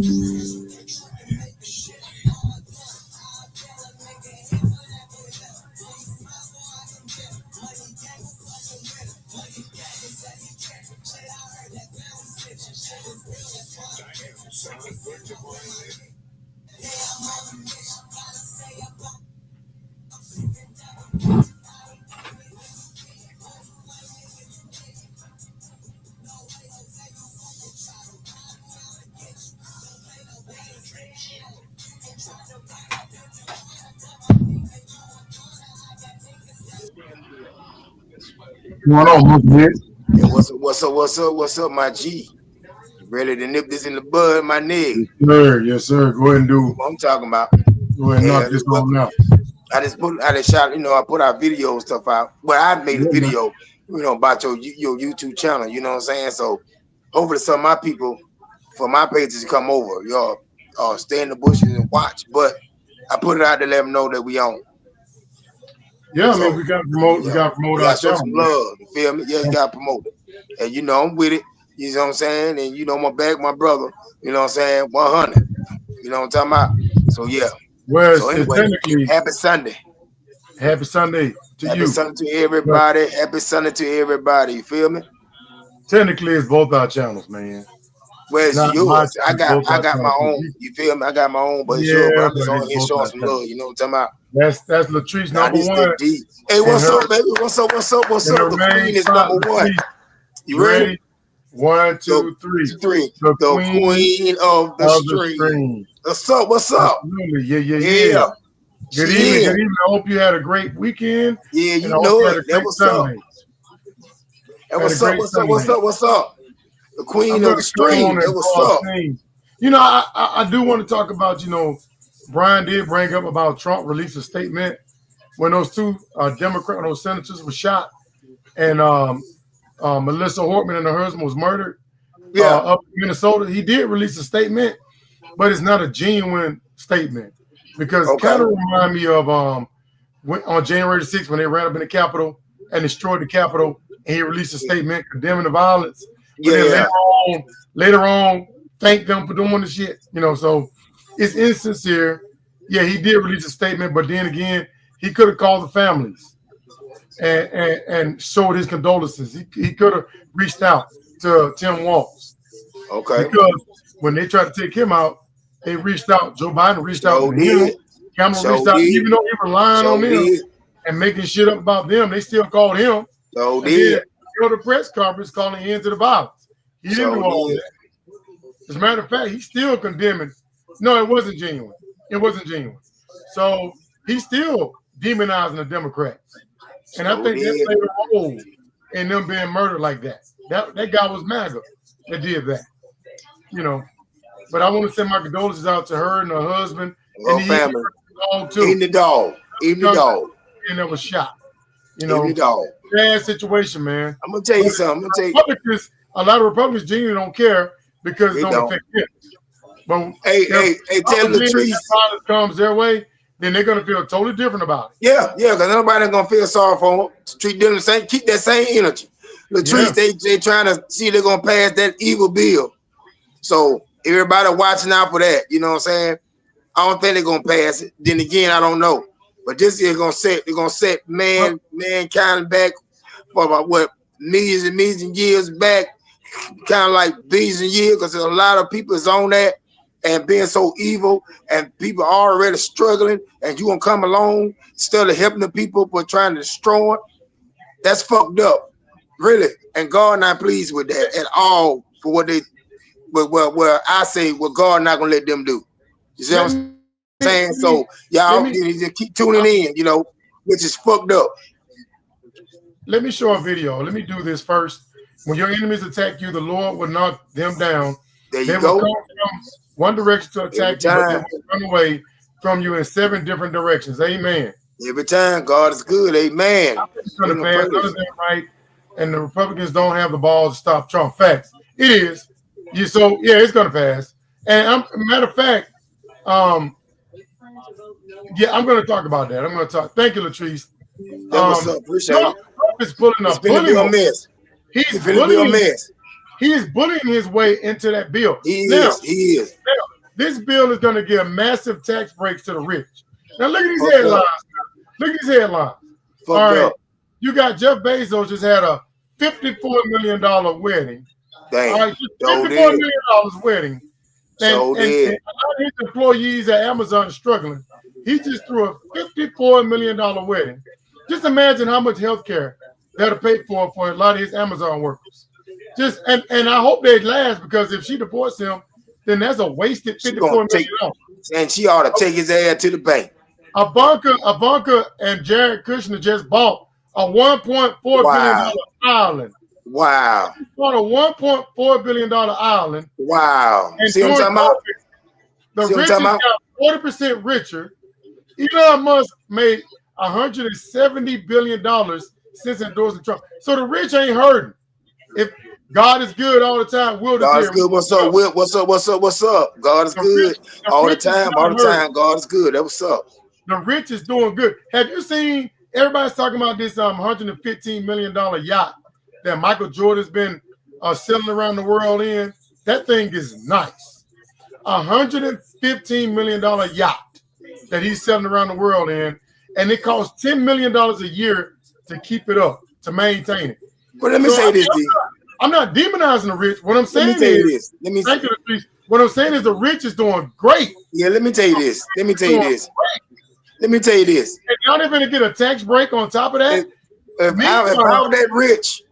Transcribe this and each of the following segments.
Going on, Mr. Yeah, what's up, my G? You ready to nip this in the bud, my nigga? Yes, sir. Yes, sir. Go ahead and do. What I'm talking about. Go ahead and knock Yeah, this on out. I just shot, I put our video stuff out. Well, I made a Yeah, man. video, about your YouTube channel, you know what I'm saying? So hopefully some of my people for my pages to come over, y'all stay in the bushes and watch. But I put it out to let them know that we on. Yeah, I mean, So we got to promote. We yeah, got to promote we our gotta show channel, some man. love. You feel me? Yeah, you gotta promote it. And I'm with it. You know what I'm saying? And my back, my brother. You know what I'm saying? 100. You know what I'm talking about? So yeah. Well, So it's anyway, technically happy Sunday. happy Sunday to Happy you, Sunday to but everybody. Happy Sunday to everybody. You feel me? technically it's both our channels, man. It's Where's not my yours? I channel, got both I our got my channels. own. You feel me? I got my own, but it's yours. But Yeah, I'm just but on it's here both showing our some love. channels. You know what I'm talking about? That's Latrice Now number this the one, D. Hey, and what's her up, baby? What's up? What's up? What's in up? the The main queen is spot. number one. Latrice, You you ready? ready? One, The two, three. three. The The queen queen of the of the stream. stream. What's up? What's up? Absolutely. Yeah, yeah, yeah. Yeah. Good She evening. is. Good evening. I hope you had a great weekend, Yeah, and you I hope know you had it. a That great what's up. Sunday. That Had a what's up. great What's up? What's Sunday. up? What's up? The I'm queen going of to the go stream. on That and what's draw up. things. I do want to talk about, Brian did bring up about Trump released a statement when those two those senators were shot, and Melissa Hortman and her husband was murdered Yeah. up in Minnesota. He did release a statement, but it's not a genuine statement because Okay. kind of remind me of on January the 6th when they ran up in the Capitol and destroyed the Capitol, and he released a statement condemning the violence. But then Yeah. later on, thanked them for doing the shit. So it's insincere. Yeah, he did release a statement, but then again, he could have called the families and showed his condolences. He could have reached out to Tim Walz Okay. because when they tried to take him out, they reached out. Joe Biden reached out So to him. did. Kamala So reached out, did. even though he relying on So them did. and making shit up about them, they still called him. So And then did. go to the press conference calling the end to the violence. He didn't So do all did. that. As a matter of fact, he's still condemning. No, it wasn't genuine. It wasn't genuine. So he's still demonizing the Democrats. And I So think that did. played a role in them being murdered like that. That guy was MAGA that did that. But I want to send my condolences out to her and her husband and Her the family. dog too. Eating the dog. Eating the dog. And that was shot. Eating the dog. Bad situation, man. I'm gonna tell you something. A lot of Republicans genuinely don't care because it They don't don't. affect them. But Hey, tell if Latrice. violence comes their way, then they're gonna feel totally different about it. Yeah, because nobody's gonna feel sorry for them. Treat them the same, keep that same energy. Latrice, they trying to see if they're gonna pass that evil bill. So everybody watching out for that. You know what I'm saying? I don't think they're gonna pass it. Then again, I don't know. But this is gonna set mankind back for about what millions and millions of years back, kind of like billions of years, because there's a lot of people is on that and being so evil, and people are already struggling, and you gonna come along instead of helping the people but trying to destroy it. That's fucked up, really. And God not pleased with that at all for what they well I say what God not gonna let them do. You see what I'm saying? So y'all just keep tuning in, which is fucked up. Let me show a video. Let me do this first. When your enemies attack you, the Lord will knock them down. There They you will go. come from one direction to Every attack you, but they time. will run away from you in 7 different directions. Amen. Every time God is good. Amen. It's going to pass. None of them right. And the Republicans don't have the balls to stop Trump. Facts. It is. It's going to pass. And matter of fact, yeah, I'm going to talk about that. I'm going to talk. Thank you, Latrice. That was up. Appreciate it. Trump is pulling It's a been a bully real mess. He's It's been a real mess. He is bullying his way into that bill. He Now, is. this bill is going to give massive tax breaks to the rich. Now look at these headlines. Look at these headlines. All right, you got Jeff Bezos just had a $54 million wedding. Damn. All right, $54 million wedding. And a lot of his employees at Amazon are struggling. He just threw a $54 million wedding. Just imagine how much health care that'll pay for a lot of his Amazon workers. Just and I hope they last, because if she divorced him, then that's a wasted $54 million. And she ought to take his ass to the bank. Ivanka and Jared Kushner just bought a $1.4 billion island. Wow. He bought a $1.4 billion island. Wow. And see what I'm talking about? The richest got 40% richer. Elon Musk made $170 billion since endorsing Trump. So the rich ain't hurting. If God is good all the time, Will is God here. is good. What's up, Will? What's up? God is good all the time. God is good. That's what's up. The rich is doing good. Have you seen, everybody's talking about this $115 million yacht that Michael Jordan's been selling around the world in? That thing is nice. $115 million yacht that he's selling around the world in, and it costs $10 million a year to keep it up, to maintain it. But let me say this, D. I'm not demonizing the rich. What I'm saying is, what I'm saying is the rich is doing great. Yeah, let me tell you this. And y'all never gonna get a tax break on top of that. If I was that rich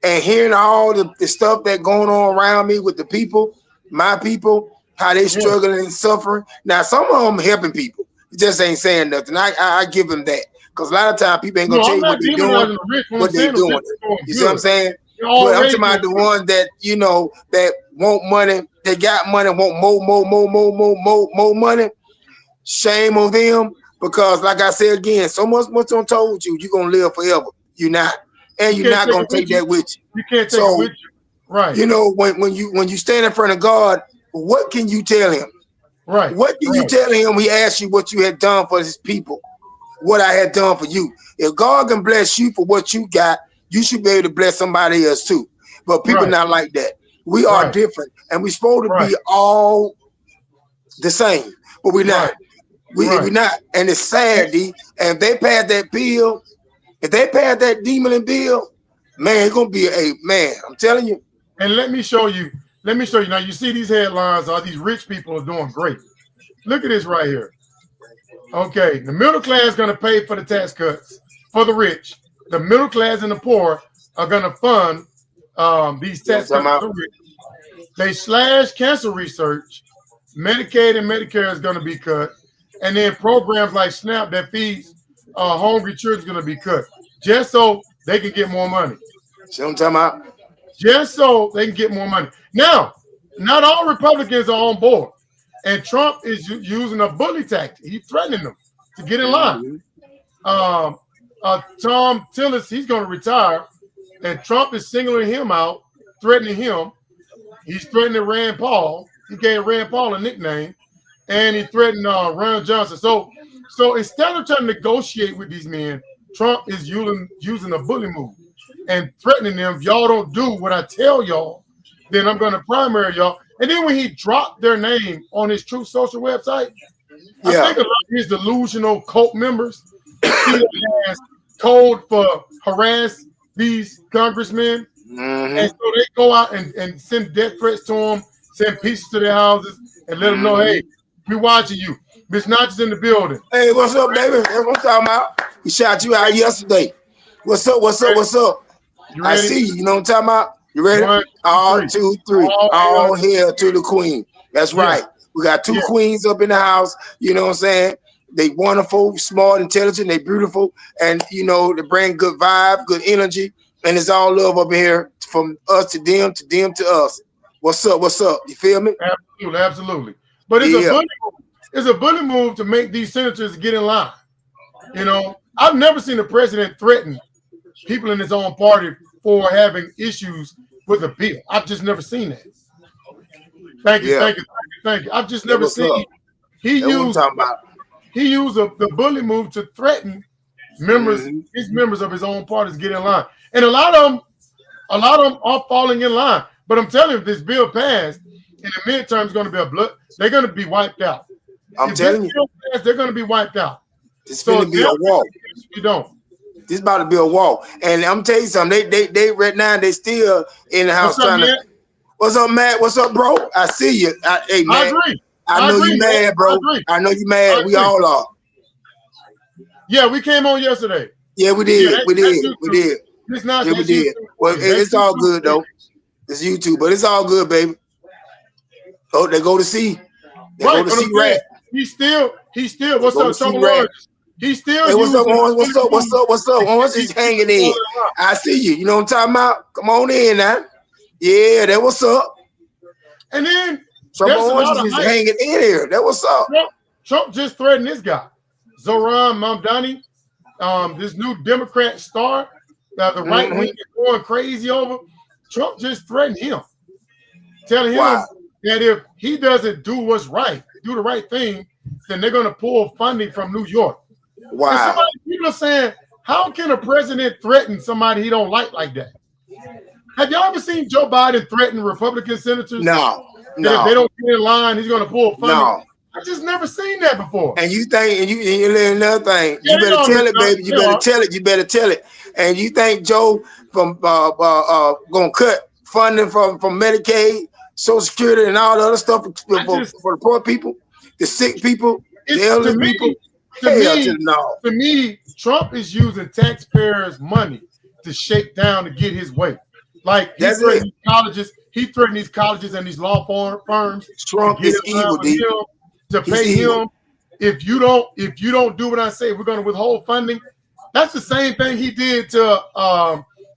and hearing all the stuff that going on around me with the people, my people, how they struggling and suffering. Now, some of them helping people. It just ain't saying nothing. I give them that. Because a lot of times people ain't gonna tell you what they're doing, what they're doing. You see what I'm saying? But I'm talking about the ones that, you know, that want money, they got money, want more money. Shame on them, because like I said again, so much on told you, you're gonna live forever. You're not. And you're not gonna take that with you. You can't take it with you. Right. You know, when you stand in front of God, what can you tell him? Right. What can you tell him? He asked you what you had done for his people, what I had done for you. If God can bless you for what you got, you should be able to bless somebody else too. But people not like that. We are different, and we're supposed to be all the same, but we're not. We're not. And it's sad, D. And if they pass that bill, if they pass that demon bill, man, it's gonna be man. I'm telling you. And let me show you. Now you see these headlines. All these rich people are doing great. Look at this right here. Okay, the middle class is going to pay for the tax cuts for the rich. The middle class and the poor are going to fund these tax cuts for the rich. They slash cancer research. Medicaid and Medicare is going to be cut. And then programs like SNAP that feeds hungry children is going to be cut. Just so they can get more money. See what I'm talking about? Just so they can get more money. Now, not all Republicans are on board. And Trump is using a bully tactic. He's threatening them to get in line. Tom Tillis, he's going to retire. And Trump is singling him out, threatening him. He's threatening Rand Paul. He gave Rand Paul a nickname. And he threatened Ron Johnson. So instead of trying to negotiate with these men, Trump is using a bully move and threatening them. If y'all don't do what I tell y'all, then I'm going to primary y'all. And then when he dropped their name on his Truth Social website, I think a lot of his delusional cult members has code for harass these congressmen. And so they go out and send death threats to them, send pieces to their houses, and let them know, hey, we're watching you. Miss Notch is in the building. Hey, what's up, David? That's what I'm talking about. We shot you out yesterday. What's up? I see you. You know what I'm talking about? You ready? 1, 2, 3. All hail to the queen. That's right. We got 2 queens up in the house. You know what I'm saying? They wonderful, smart, intelligent. They beautiful. And, you know, they bring good vibe, good energy. And it's all love up here from us to them, to them to us. What's up? You feel me? Absolutely. But it's a bully move. It's a bully move to make these senators get in line. You know, I've never seen a president threaten people in his own party for having issues with a bill. I've just never seen that. Thank you. I've just never seen. He used the bully move to threaten his members of his own party to get in line, and a lot of them are falling in line. But I'm telling you, if this bill passed, in the midterm, it's going to be a blood. They're going to be wiped out. I'm telling you, they're going to be wiped out. It's going to be a wall. You don't. This about to be a wall. And I'm telling you something. They right now they still in the house trying to. What's up, Matt? What's up, bro? I see you. Hey, man. I agree. I know you mad, bro. I know you mad. We all are. Yeah, we came on yesterday. Yeah, we did. We did. It's not. Yeah, we did. Well, it's all good though. It's YouTube, but it's all good, baby. Oh, they go to see. They go to see Rat. He still. What's up, Trouble Orange? He still. Hey, what's up, Orange? What's up? Orange is hanging in. I see you. You know what I'm talking about? Come on in now. Yeah, that what's up. And then Trouble Orange is hanging in here. That what's up. Trump just threatened this guy, Zohran Mamdani, this new Democrat star that the right wing is going crazy over. Trump just threatened him, telling him that if he doesn't do what's right, do the right thing, then they're going to pull funding from New York. Wow. People are saying, how can a president threaten somebody he don't like that? Have y'all ever seen Joe Biden threaten Republican senators? No. If they don't get in line, he's going to pull funding. No. I just never seen that before. And you think, and you learn another thing. You better tell it, baby. You better tell it. You better tell it. And you think Joe from gonna cut funding from Medicaid, Social Security, and all the other stuff for the poor people, the sick people, the elderly people? To me, Trump is using taxpayers' money to shake down to get his way. Like he threatened these colleges and these law firms. Trump is evil, dude. To pay him. If you don't do what I say, we're going to withhold funding. That's the same thing he did to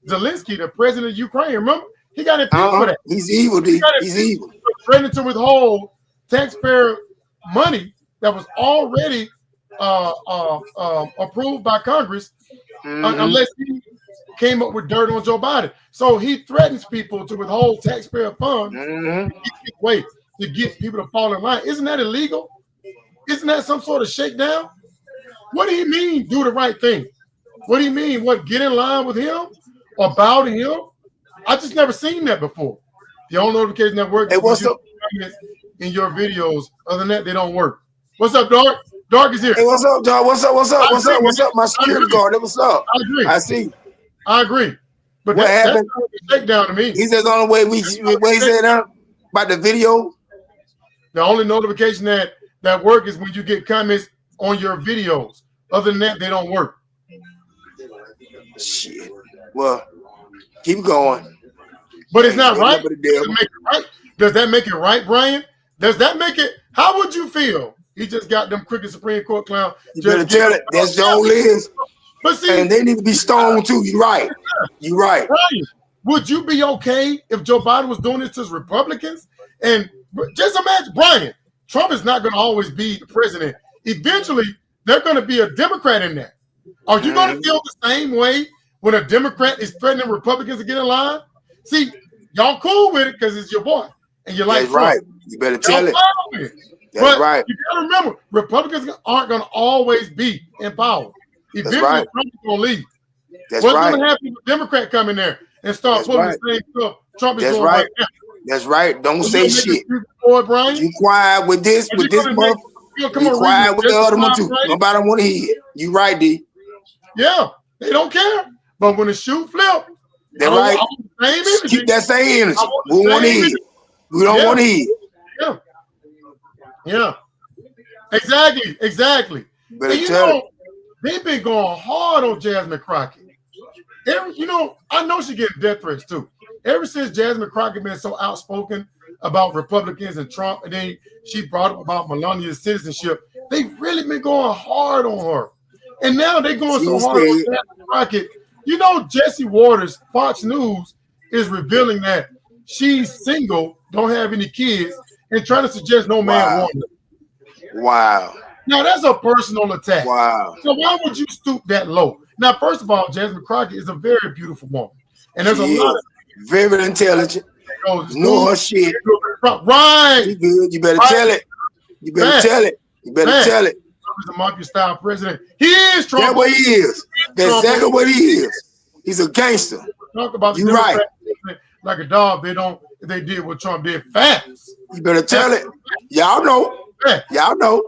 Zelensky, the president of Ukraine. Remember, he got impeached for that. He's evil, dude. He's evil. Threatening to withhold taxpayer money that was already approved by Congress, unless he came up with dirt on Joe Biden. So he threatens people to withhold taxpayer funds to get people to fall in line. Isn't that illegal? Isn't that some sort of shakedown? What do you mean, do the right thing? What do you mean? What, get in line with him or bow to him? I just never seen that before. The only notification that works in your videos. Other than that, they don't work. What's up, Dark? Dark is here. Hey, what's up, dog? What's up? My security guard. What's up? I agree. I see. I agree. But what happened? That's a shakedown to me. He says on the way he said about the video. The only notification that work is when you get comments on your videos. Other than that, they don't work. Shit. Well, keep going. But it's not right. Does that make it right, Brian? Does that make it? How would you feel? He just got them crooked Supreme Court clown. You better tell it. That's Joe Liz. But see, and they need to be stoned too. You're right. You're right. Brian, would you be okay if Joe Biden was doing this to Republicans? And just imagine, Brian, Trump is not going to always be the president. Eventually, they're going to be a Democrat in there. Are you going to feel the same way when a Democrat is threatening Republicans to get in line? See, y'all cool with it because it's your boy. And you're like, that's right. You better tell it. That's right. You got to remember, Republicans aren't going to always be in power. Eventually, Trump is going to leave. What's going to happen if a Democrat come in there and start pulling the same stuff Trump is doing right now? That's right. Don't say shit. Brian? You quiet with this month. Be quiet with the other one too. Nobody want to hear it. You right, D. Yeah, they don't care. But when the shoe flip, they're right. Keep that same energy. We want to hear it. We don't want to hear it. Yeah. Exactly. And they've been going hard on Jasmine Crockett. I know she getting death threats too. Ever since Jasmine Crockett been so outspoken about Republicans and Trump, and then she brought up about Melania's citizenship, they've really been going hard on her. And now they're going so hard on Jasmine Crockett. You know, Jesse Waters, Fox News, is revealing that she's single, don't have any kids, and trying to suggest no man wants her. Wow. Now, that's a personal attack. Wow. So why would you stoop that low? Now, first of all, Jasmine Crockett is a very beautiful woman. And there's a lot of very intelligent. Know her shit. Right. She good. You better tell it. You better tell it. You better tell it. He's a mafia style president. He is Trump. That's what he is. That's exactly what he is. He's a gangster. Talk about you right. Like a dog, they don't if they did what Trump did fast. You better tell it. Y'all know. Y'all know.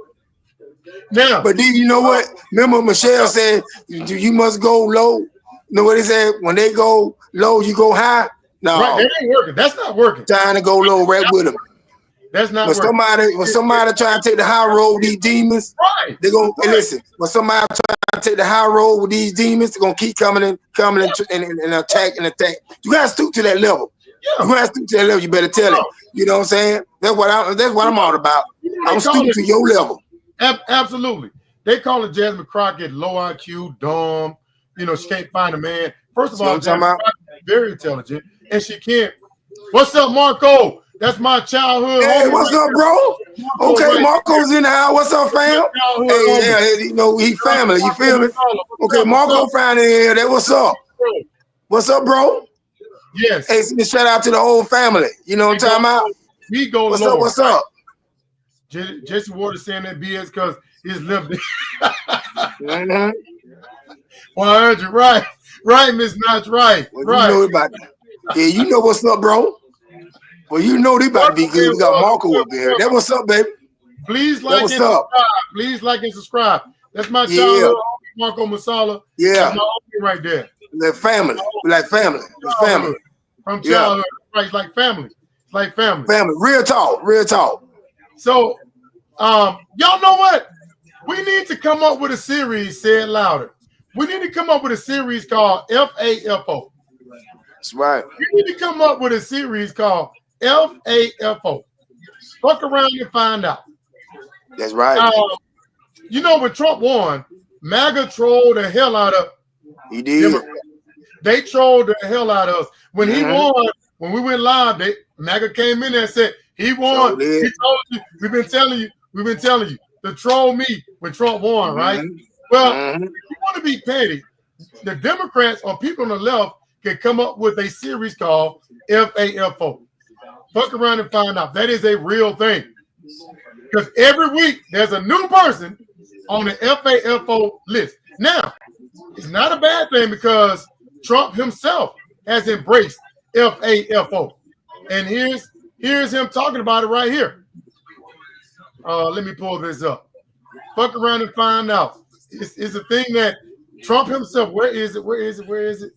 Now, but then you know what? Remember Michelle said, you must go low. You know what he said? When they go low, you go high. No, right, that ain't working. That's not working. Trying to go low right with them. That's not working. When somebody trying to take the high road with these demons, right, they're gonna listen. When somebody trying to take the high road with these demons, they're gonna keep coming and attack. You gotta stoop to that level. Yeah. You gotta stoop to that level. You better tell it. You know what I'm saying? That's what I'm all about. I'm stooping to your level. Absolutely. They call it Jasmine Crockett low IQ, dumb. You know, she can't find a man. First of all, Jasmine Crockett is very intelligent, and she can't. What's up, Marco? That's my childhood. Hey, what's up, bro? Okay, Marco's in the house. What's up, fam? Hey, you know, he family. You feel me? Okay, Marco found in here. That what's up? What's up, bro? Yes. Hey, shout out to the whole family. You know what I'm talking about? We go. What's up? What's up? Jesse Ward is saying that BS because his lip. Mm-hmm. 100, right, Miss Notch, right, well, right. You know about that. Yeah, you know what's up, bro. Well, you know they about to be good. We got Marco up there. That what's up, baby. Please like and subscribe. Please like and subscribe. That's my childhood, Marco Masala. Yeah, that's my homie right there. Like family, like family. It's family. From childhood, right? It's like family. It's like family. Family. Real talk. Real talk. So, y'all know what? We need to come up with a series. Say it louder. We need to come up with a series called FAFO. That's right. We need to come up with a series called FAFO. Fuck around and find out. That's right. You know, when Trump won, MAGA trolled the hell out of. He did. They trolled the hell out of us. When he won, when we went live, MAGA came in there and said he won. He told you. We've been telling you to troll me when Trump won, right? Well, if you want to be petty, the Democrats or people on the left can come up with a series called FAFO. Fuck around and find out. That is a real thing. Because every week there's a new person on the FAFO list. Now, it's not a bad thing because Trump himself has embraced FAFO. And here's him talking about it right here. Let me pull this up. Fuck around and find out. It's a thing that Trump himself, where is it?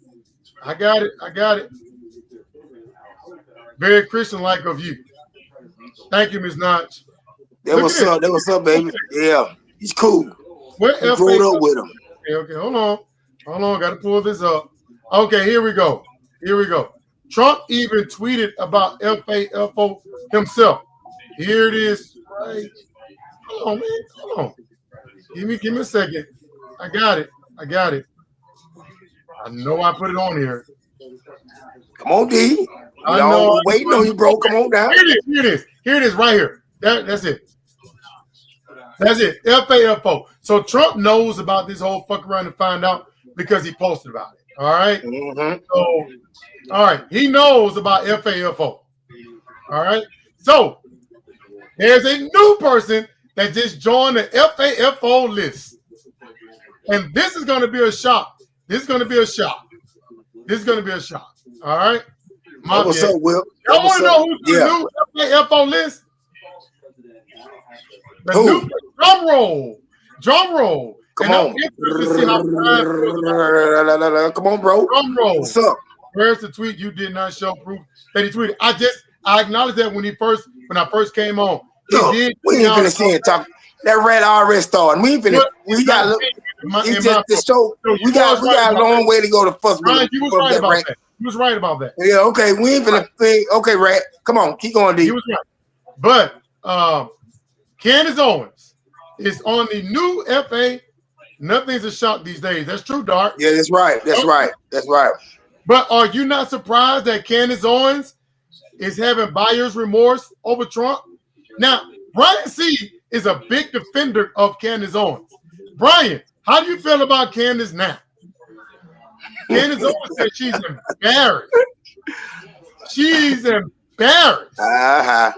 I got it. Very Christian-like of you. Thank you, Ms. Notch. That was up, baby. Yeah, he's cool. Where I grew up with him. Okay, hold on. Got to pull this up. Okay, here we go. Trump even tweeted about FAFO himself. Here it is. Right. Hold on, man. Hold on. Give me a second. I got it. I know I put it on here. Come on, D. I know. Waiting on you, bro. Come on down. Here it is right here. That's it. FAFO. So Trump knows about this whole fuck around and find out because he posted about it. All right. So, all right. He knows about FAFO. All right. So there's a new person that just joined the FAFO list. And this is going to be a shock. All right. What's up, Will? Y'all want to know who's the new FAFO list? The new drum roll. Come on. Come on, bro. Drum roll. What's up? Where's the tweet? You did not show proof that he tweeted. I acknowledged that when I first came on. We ain't finna see it talk. That red already started. We ain't finna. We got. It's just the show. We got a long way to go to first. Ryan, you was right about that. You was right about that. Yeah. Okay. We ain't finna think. Okay, Rat. Come on. Keep going, D. He was right. But Candace Owens is on the new FA. Nothing's a shock these days. That's true, Dark. Yeah, that's right. That's right. But are you not surprised that Candace Owens is having buyer's remorse over Trump? Now, Brian C. is a big defender of Candace Owens. Brian, how do you feel about Candace now? Candace Owens said she's embarrassed. She's embarrassed. I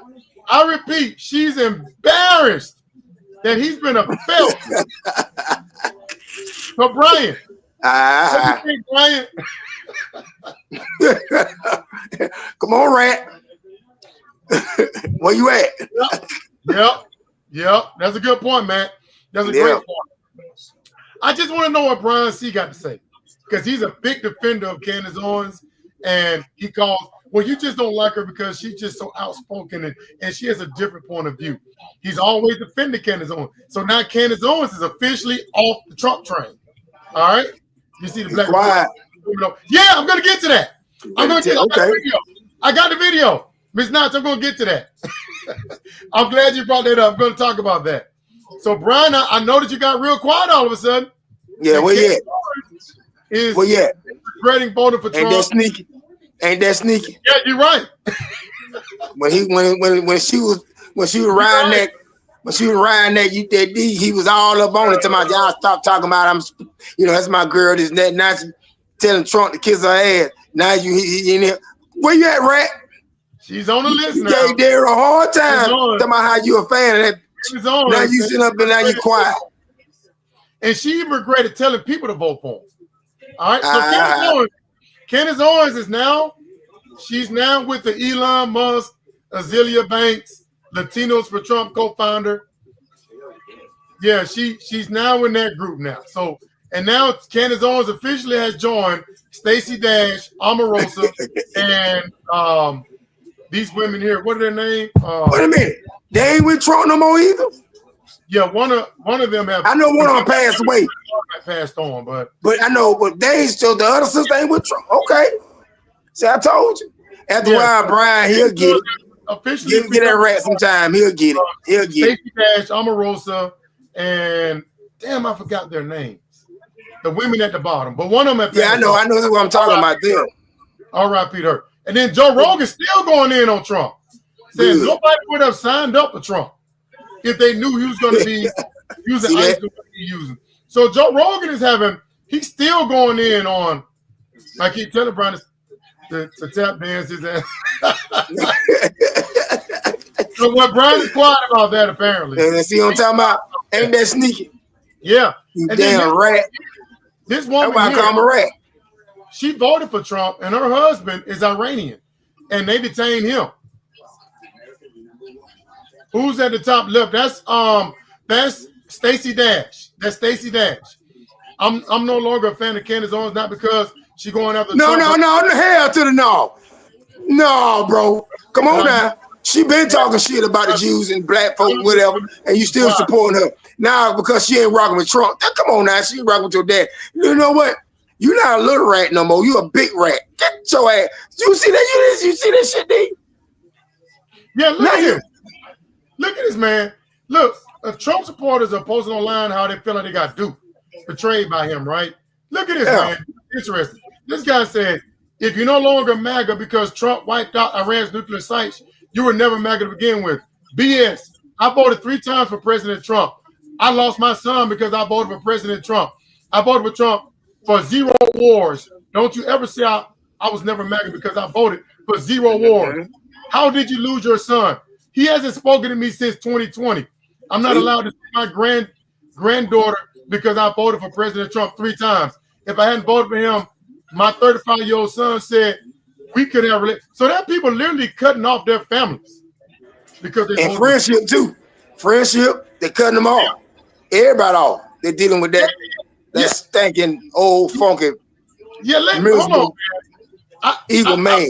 repeat, she's embarrassed that he's been a failure. So, Brian, what do you think, Brian? Come on, Rat. Where you at? Yep. That's a good point, man. That's a great point. I just want to know what Brian C. got to say, because he's a big defender of Candace Owens, and he calls, well, you just don't like her because she's just so outspoken and she has a different point of view. He's always defended Candace Owens. So now Candace Owens is officially off the Trump train. All right? You see the black. Yeah, I'm going to get to that. I'm going to get the video. I got the video. Ms. Notch, I'm going to get to that. I'm glad you brought that up. I'm going to talk about that. So, Brian, I know that you got real quiet all of a sudden. Yeah, where you at? Where you at? Regretting voting for Trump. Ain't that sneaky? Ain't that sneaky? Yeah, you're right. when she was riding that he was all up on it to my y'all stop talking about that's my girl, this and that. Now she telling Trump to kiss her ass. Now he in here. Where you at, Rat? She's on the list now. You gave Dare a hard time talking about how you a fan of that. She's on. Now you sitting up and now you quiet. And she regretted telling people to vote for him. All right. So Candace Owens is now, she's now with the Elon Musk, Azealia Banks, Latinos for Trump co-founder. Yeah, she's now in that group now. So, and now Candace Owens officially has joined Stacey Dash, Omarosa, and these women here. What are their names? Wait a minute. They ain't with Trump no more either. Yeah, one of them have. I know one of them passed away. Passed on, but I know, but they ain't still the other sister ain't with Trump. Okay. See, I told you. After a while, Brian, he'll get it. Officially, get that Rat sometime. He'll get it. He'll get Stacey Dash, Omarosa, and damn, I forgot their names. The women at the bottom, but one of them. I know what I'm talking about. Them. All right, Peter. And then Joe Rogan still going in on Trump, saying nobody would have signed up for Trump if they knew he was going to be using ICE the way he's using. So Joe Rogan is he's still going in on. I keep telling Brian to tap dance his ass. So what Brian is quiet about that apparently. And see what I'm talking about? Ain't that sneaky? Yeah. You damn rat. This woman that's why I call him a rat. She voted for Trump, and her husband is Iranian, and they detained him. Who's at the top left? That's Stacey Dash. That's Stacey Dash. I'm no longer a fan of Candace Owens, not because she going after Trump. No, hell to the no. No, bro. Come on now. She been talking shit about the Jews and black folk, whatever, and you still supporting her. Now because she ain't rocking with Trump. Now, come on now, she rocking with your dad. You know what? You're not a little rat no more. You a big rat. Get your ass. You see that? You see that shit, D? Yeah, look at this. Look at this, man. Look, Trump supporters are posting online how they feel like they got duped, betrayed by him, right? Look at this, man. Interesting. This guy said, if you're no longer MAGA because Trump wiped out Iran's nuclear sites, you were never MAGA to begin with. BS. I voted 3 times for President Trump. I lost my son because I voted for President Trump. I voted for Trump for 0 wars. Don't you ever say I was never MAGA because I voted for 0 wars. How did you lose your son? He hasn't spoken to me since 2020. I'm not allowed to see my granddaughter because I voted for President Trump 3 times. If I hadn't voted for him, my 35-year-old son said we could have so that people literally cutting off their families because they and friendship too. Friendship, they're cutting them off. Everybody off. They're dealing with that stinking old funky miserable evil man.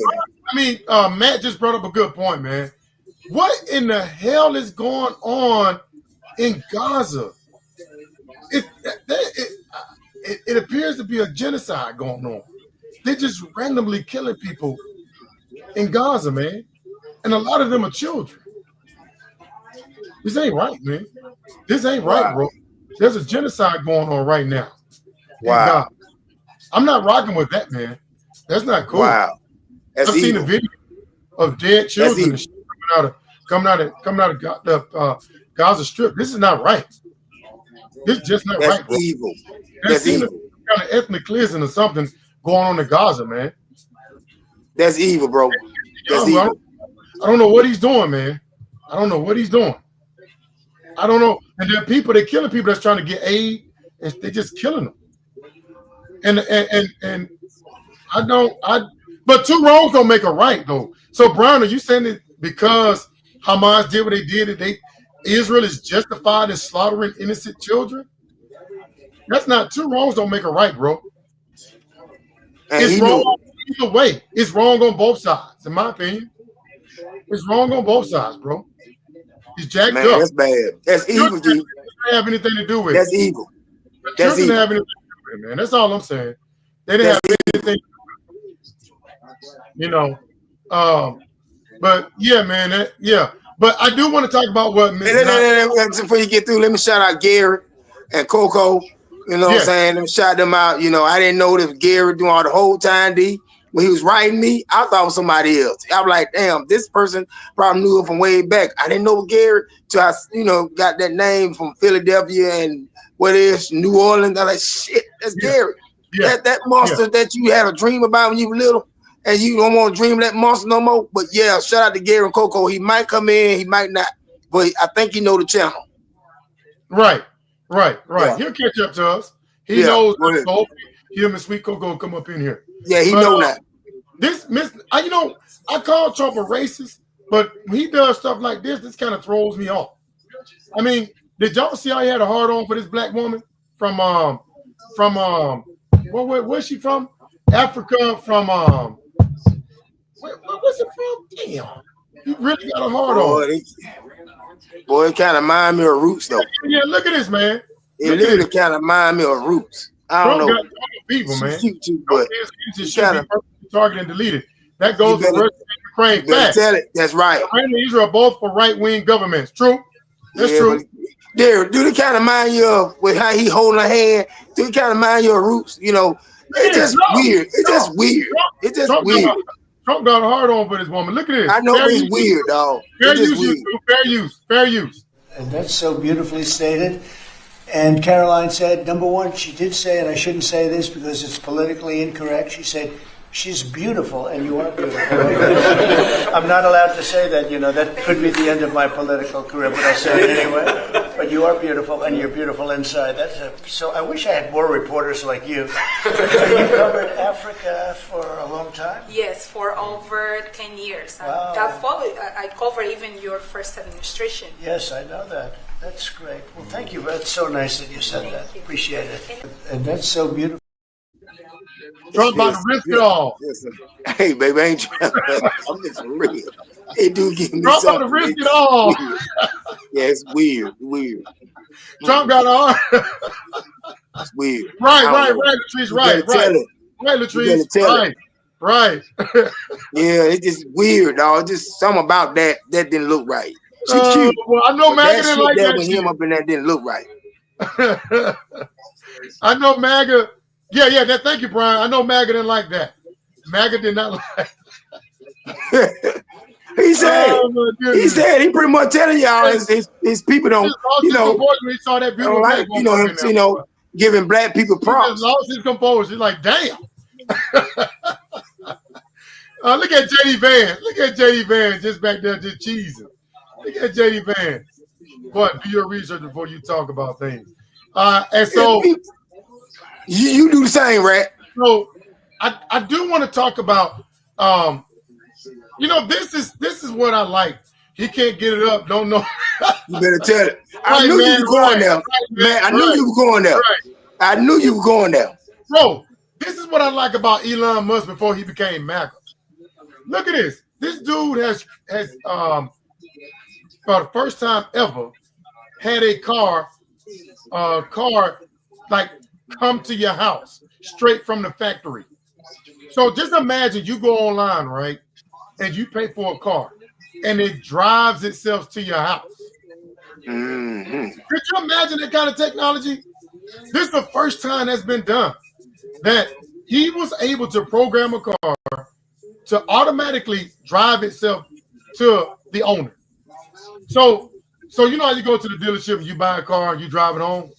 I mean, Matt just brought up a good point, man. What in the hell is going on in Gaza? It appears to be a genocide going on. They're just randomly killing people in Gaza, man. And a lot of them are children. This ain't right, man. This ain't right, bro. There's a genocide going on right now. Wow. I'm not rocking with that, man. That's not cool. Wow. I've seen a video of dead children coming out of the Gaza Strip. This is not right. This is just not right, bro. Evil. There's kind of ethnic cleansing or something going on in Gaza, man. That's evil, bro. That's evil. I don't know what he's doing, man. I don't know what he's doing. I don't know. And there are people, they're killing people that's trying to get aid, and they're just killing them. And but 2 wrongs don't make a right, though. So, Brian, are you saying that because Hamas did what they did, Israel is justified in slaughtering innocent children. That's not two wrongs don't make a right, bro. And It's wrong either way. It's wrong on both sides, in my opinion. It's wrong on both sides, bro. He's jacked up. That's bad. That's evil, dude. They have anything to do with it. That's evil. That's evil. Have anything to do with it, man. That's all I'm saying. They didn't have anything to do with it. But yeah, man, yeah. But I do want to talk about what before you get through, let me shout out Gary and Coco. You know what I'm saying? Let me shout them out. You know, I didn't know that Gary doing all the whole time, D. When he was writing me, I thought it was somebody else. I'm like, damn, this person probably knew it from way back. I didn't know Gary till I, got that name from Philadelphia and what is New Orleans. I'm like, shit, that's Gary. Yeah. That monster that you had a dream about when you were little, and you don't want to dream of that monster no more. But yeah, shout out to Gary and Coco. He might come in, he might not, but I think he know the channel. Right. Yeah. He'll catch up to us. He knows. So him and Sweet Coco will come up in here. Yeah, he know that. I call Trump a racist, but when he does stuff like this kind of throws me off. I mean, did y'all see how he had a hard on for this black woman from where's she from? Africa, from where's it from? Damn, he really got a hard on. Boy, it kind of remind me of Roots though. Yeah, look at this, man. It literally kind of remind me of Roots. I don't know. People, man. But targeted and deleted. That goes for Russia and Ukraine. Tell it. That's right. Ukraine and Israel are both for right-wing governments. True. That's true. There, do the kind of mind you of with how he holding her hand? Do the kind of mind your Roots? It's just weird. It's just weird. It's just weird. Trump got a hard on for this woman. Look at this. I know it's weird, dog. Fair use. And that's so beautifully stated. And Caroline said, number one, she did say, and I shouldn't say this because it's politically incorrect, she said, she's beautiful, and you are beautiful. I'm not allowed to say that, that could be the end of my political career, but I'll say it anyway. But you are beautiful, and you're beautiful inside. So I wish I had more reporters like you. You covered Africa for a long time? Yes, for over 10 years. Wow. I covered even your first administration. Yes, I know that. That's great. Well, thank you. That's so nice that you said that. Appreciate it. And that's so beautiful. Trump about to risk it all. Hey, baby, I ain't trying. I'm just real. It do give me Trump about to risk it all. Yeah, it's weird. Trump got on. It's weird. Right, Latrice. Right. Latrice. Right. Yeah, it's just weird, dog. Just something about that didn't look right. She cute. Well, I know MAGA didn't like that. With him up in that didn't look right. I know MAGA. Yeah. Thank you, Brian. I know MAGA didn't like that. MAGA did not like that. He said he pretty much telling y'all his people don't, he saw that beautiful like, giving black people props. He just lost his composure. He's like, damn. Look at JD Vance just back there just cheesing. Look at JD Vance. But do your research before you talk about things. And so you do the same, Rat. So I do want to talk about this is what I like. He can't get it up, don't know. You better tell it. I knew you were going there. Man, I knew you were going there. I knew you were going there. Bro, this is what I like about Elon Musk before he became MAGA. Look at this. This dude has for the first time ever had a car like come to your house straight from the factory. So just imagine you go online, right? And you pay for a car and it drives itself to your house. Mm-hmm. Could you imagine that kind of technology? This is the first time that's been done. That he was able to program a car to automatically drive itself to the owner. So you know how you go to the dealership and you buy a car and you drive it home?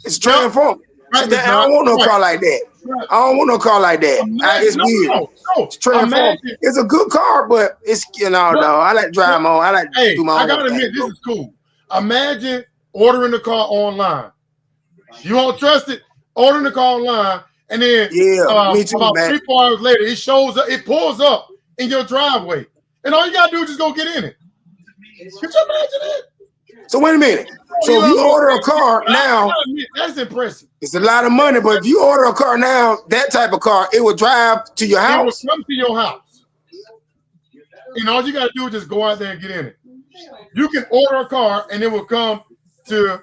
It's transformed. Right, I don't want no car like that. I don't want no car like that. It's weird. No. It's transformed. It's a good car, but it's no. I like to drive my own. I like to do my own. I gotta admit, this is cool. Imagine ordering the car online. You won't trust it. Ordering the car online, and then me too, about man. 3-4 hours later, it shows up. It pulls up in your driveway, and all you gotta do is just go get in it. Could you imagine that? So wait a minute. So if you order a car now, that's impressive. it's a lot of money. But if you order a car now, that type of car, it will drive to your house. It will come to your house. And all you got to do is just go out there and get in it. You can order a car and it will come to,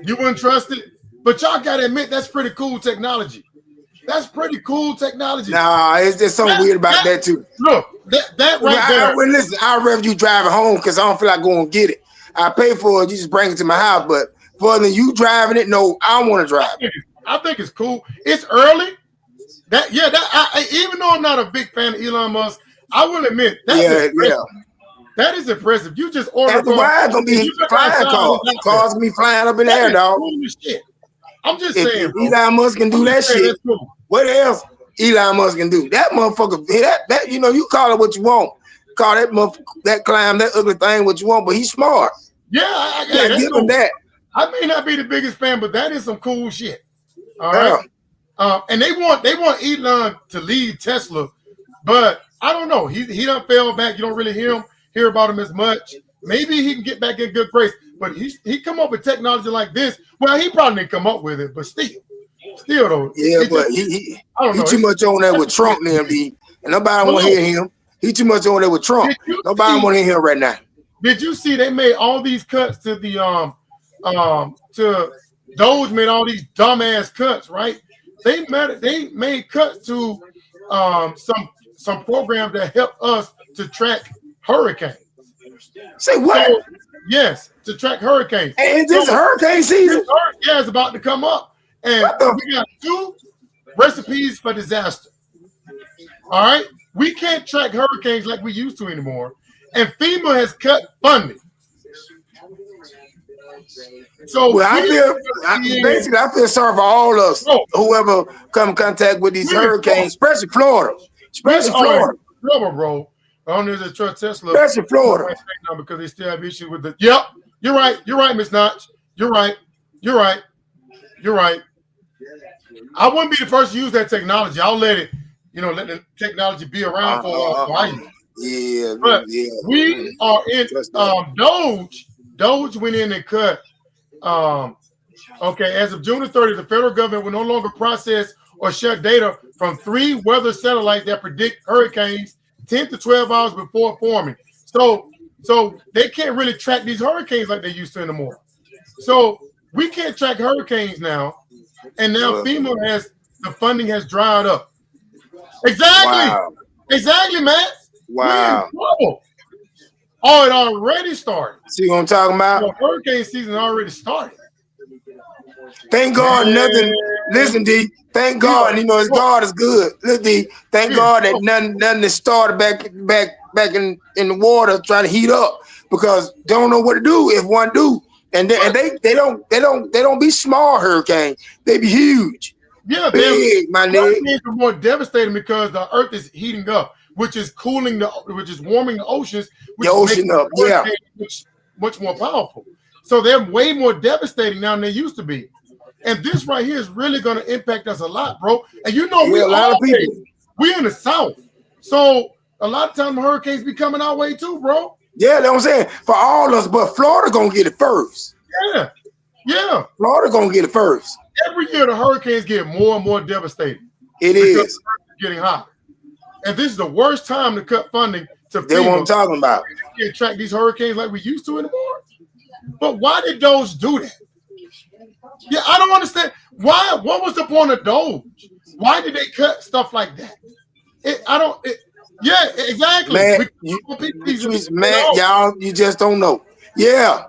you wouldn't trust it. But y'all got to admit, that's pretty cool technology. That's pretty cool technology. Nah, it's just something weird about that too. Look, that right there. Listen, I'd rather you drive it home because I don't feel like going to get it. I pay for it, you just bring it to my house. But for than you driving it, no, I don't want to drive it. I think it's cool. It's early. Even though I'm not a big fan of Elon Musk, I will admit that's impressive. That is impressive. You just order. Why gonna be flying cars? Cars gonna be flying up in the air, dog. Cool as shit. I'm just saying. Elon Musk can do that shit. Cool. What else Elon Musk can do? That motherfucker. That you know, you call it what you want. Call that motherfucker, that climb, that ugly thing, what you want. But he's smart. Yeah, I give him that. I may not be the biggest fan, but that is some cool shit. All right. And they want Elon to lead Tesla, but I don't know. He done fell back. You don't really hear about him as much. Maybe he can get back in good grace, but he come up with technology like this. Well, he probably didn't come up with it, but still though. Yeah, but he too much on there with Trump and them, and nobody want to hear him. He too much on there with Trump. Nobody want to hear him right now. Did you see they made all these cuts to the to Doge made all these dumbass cuts, right? They made cuts to some programs that help us to track hurricanes. Say what? So, yes, to track hurricanes. Hey, is this hurricane season? Yeah, it's about to come up. And we got 2 recipes for disaster. All right? We can't track hurricanes like we used to anymore. And FEMA has cut funding. So I feel sorry for all of us, whoever come in contact with these hurricanes, especially Florida. Florida, bro. I don't know if they trust Tesla. Especially Florida. Because they still have issues with the. Yep, you're right. You're right, Miss Notch. You're right. I wouldn't be the first to use that technology. I'll let it, let the technology be around for a while. Yeah, but we are in Doge went in and cut. As of June 30th, the federal government will no longer process or share data from 3 weather satellites that predict hurricanes 10 to 12 hours before forming. So they can't really track these hurricanes like they used to anymore. So we can't track hurricanes now, and now FEMA the funding has dried up. Exactly, man. Wow. Oh, it already started. See what I'm talking about? The hurricane season already started. Thank God nothing. Listen, D. Thank God, his God is good. Look, D. Thank God that nothing is started back in the water trying to heat up because they don't know what to do if one do. And they don't be small hurricanes. They be huge. Yeah, big, my nigga. Hurricanes are more devastating because the earth is heating up, which is warming the oceans, which is much more powerful. So they're way more devastating now than they used to be. And this right here is really going to impact us a lot, bro. And we're in the South. So a lot of times hurricanes be coming our way too, bro. Yeah, that's what I'm saying. For all of us, but Florida gonna get it first. Yeah. Florida gonna get it first. Every year the hurricanes get more and more devastating. It is getting hot. And this is the worst time to cut funding to FEMA. That's what I'm talking about. We can't track these hurricanes like we used to anymore. But why did Doge do that? Yeah, I don't understand. Why? What was the point of Doge? Why did they cut stuff like that? Yeah, exactly. Man, y'all, you just don't know. Yeah,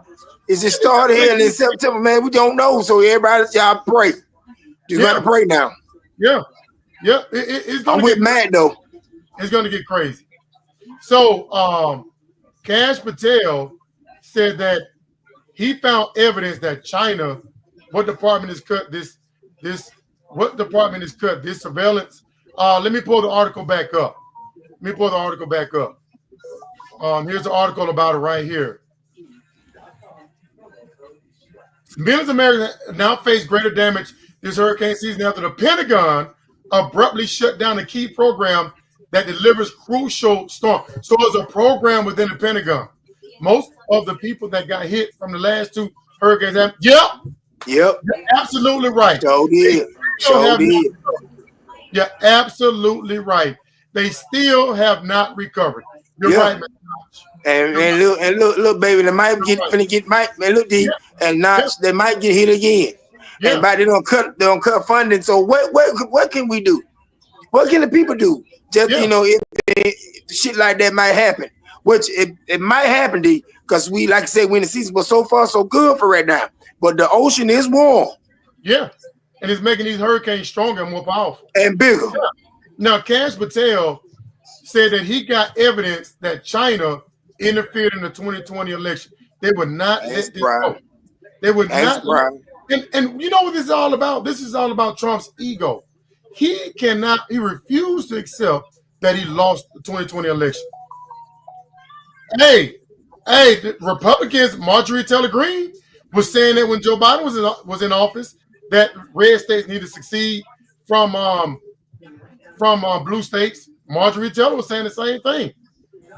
it's just started here in September, man. We don't know, so everybody, y'all pray. You gotta pray now. Yeah. It's gonna I'm with Matt though. It's gonna get crazy. So, Kash Patel said that he found evidence that China, what department has cut this surveillance. Let me pull the article back up. Here's the article about it right here. Millions of Americans now face greater damage this hurricane season after the Pentagon abruptly shut down a key program that delivers crucial storm. So it's a program within the Pentagon. Most of the people that got hit from the last 2 hurricanes, yep, you're absolutely right. So did. You're absolutely right. They still have not recovered. You're right, man. And look, baby, they might look deep and Notch, they might get hit again. And by they don't cut funding. So what can we do? What can the people do? Just if shit like that might happen, which it might happen because we, like I said, we in the season, but so far so good for right now. But the ocean is warm. Yeah, and it's making these hurricanes stronger and more powerful and bigger. Yeah. Now, Kash Patel said that he got evidence that China interfered in the 2020 election. They would not let this go. They would not. And you know what this is all about? This is all about Trump's ego. He refused to accept that he lost the 2020 election. Hey, the Republicans, Marjorie Taylor Greene, was saying that when Joe Biden was in office, that red states need to succeed from blue states. Marjorie Taylor was saying the same thing.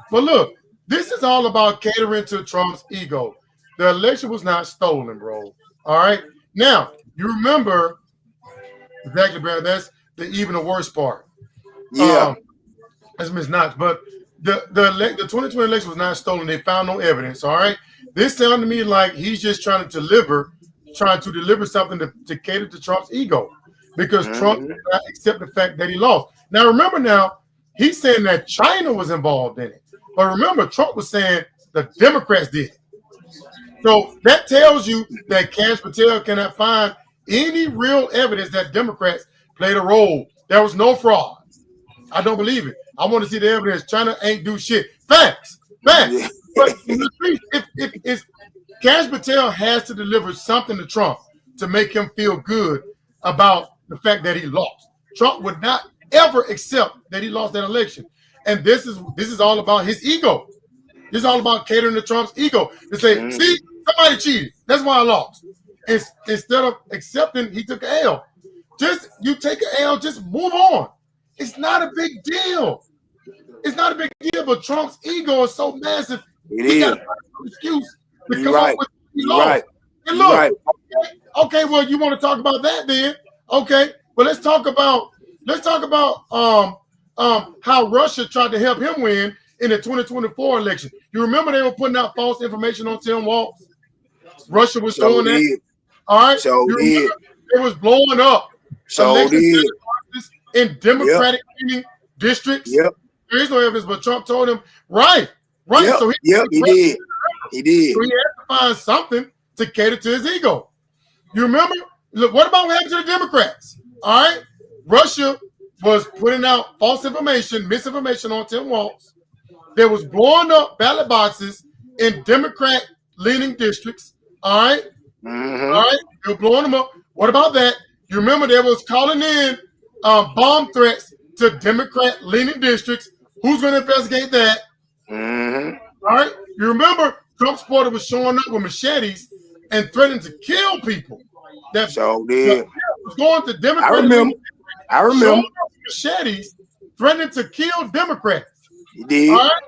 But look, this is all about catering to Trump's ego. The election was not stolen, bro. All right. Now, you remember exactly, Brad. That's even the worst part. Yeah. That's Ms. Knox. But the 2020 election was not stolen. They found no evidence. All right. This sounded to me like he's just trying to deliver something to cater to Trump's ego, because Trump did not accept the fact that he lost. Now, remember, he's saying that China was involved in it. But remember, Trump was saying the Democrats did it. So that tells you that Kash Patel cannot find any real evidence that Democrats played a role. There was no fraud. I don't believe it. I want to see the evidence. China ain't do shit. Facts. But if Kash Patel has to deliver something to Trump to make him feel good about the fact that he lost. Trump would not ever accept that he lost that election. And this is all about his ego. This is all about catering to Trump's ego. To say, see, somebody cheated. That's why I lost. Instead of accepting he took an L. You take an L, just move on. It's not a big deal. It's not a big deal, but Trump's ego is so massive. He got an excuse to come up with he lost. And look, okay, well, you want to talk about that then? Okay, well, let's talk about how Russia tried to help him win in the 2024 election. You remember they were putting out false information on Tim Walz? Russia was doing that. All right. It was blowing up. In Democratic districts. Yep. There is no evidence, but Trump told him, right. Yep. So he did. He did. So he had to find something to cater to his ego. You remember? Look, what about what happened to the Democrats? All right. Russia was putting out false information, misinformation on Tim Walz. There was blowing up ballot boxes in Democrat-leaning districts. All right. Mm-hmm. All right. They were blowing them up. What about that? You remember they was calling in bomb threats to Democrat-leaning districts. Who's going to investigate that? Mm-hmm. All right. You remember Trump supporters was showing up with machetes and threatening to kill people. That was going to Democrats. I remember. Machetes threatening to kill Democrats. He did. All right?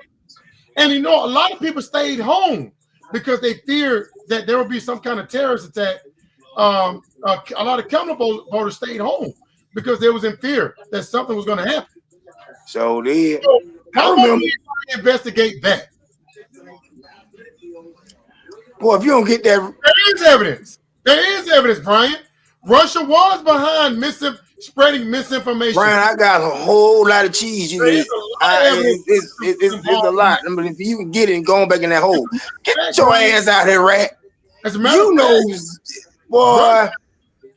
And a lot of people stayed home because they feared that there would be some kind of terrorist attack. A lot of Chemical voters stayed home because they was in fear that something was going to happen. So did. So how about we investigate that? Boy, if you don't get that, there is evidence. There is evidence, Brian. Russia was behind spreading misinformation. Brian, I got a whole lot of cheese. It's a lot. I mean, if you can get it and going back in that hole, get your ass out here, rat. As a matter of fact, boy,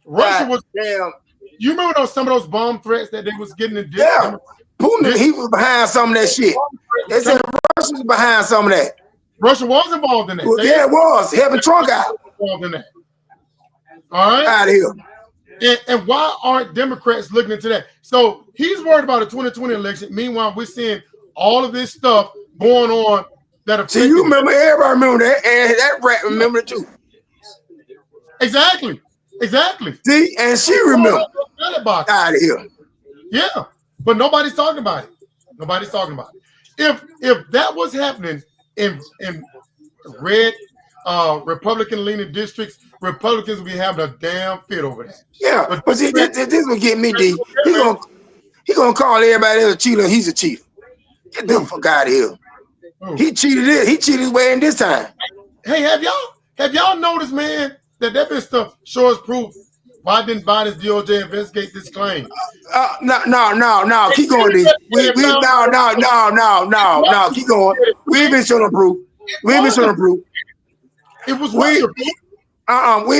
Russia was damn. You remember some of those bomb threats that they was getting in? Yeah, Putin, he was behind some of that shit. They said Russia was behind some of that. Russia was involved in that. Well, yeah, it was helping Trump out. Involved in that. All right, out of here. And why aren't Democrats looking into that? So he's worried about the 2020 election. Meanwhile, we're seeing all of this stuff going on that affected. See, you remember? Everybody remember that, and that rat remember it too. Exactly. See, and she remember. Out of here. Yeah, but nobody's talking about it. Nobody's talking about it. If that was happening in red Republican leaning districts, Republicans would be having a damn fit over that. Yeah, but see, this will get me, D. He gonna call everybody else a cheater. He's a cheater. Get the fuck out of here. He cheated it. He cheated his way in this time. Hey, have y'all noticed, man, that been stuff shows proof? Why didn't Biden's DOJ investigate this claim? No. Keep going, D. No. Keep going. We ain't been showing proof. We ain't been showing proof. It was we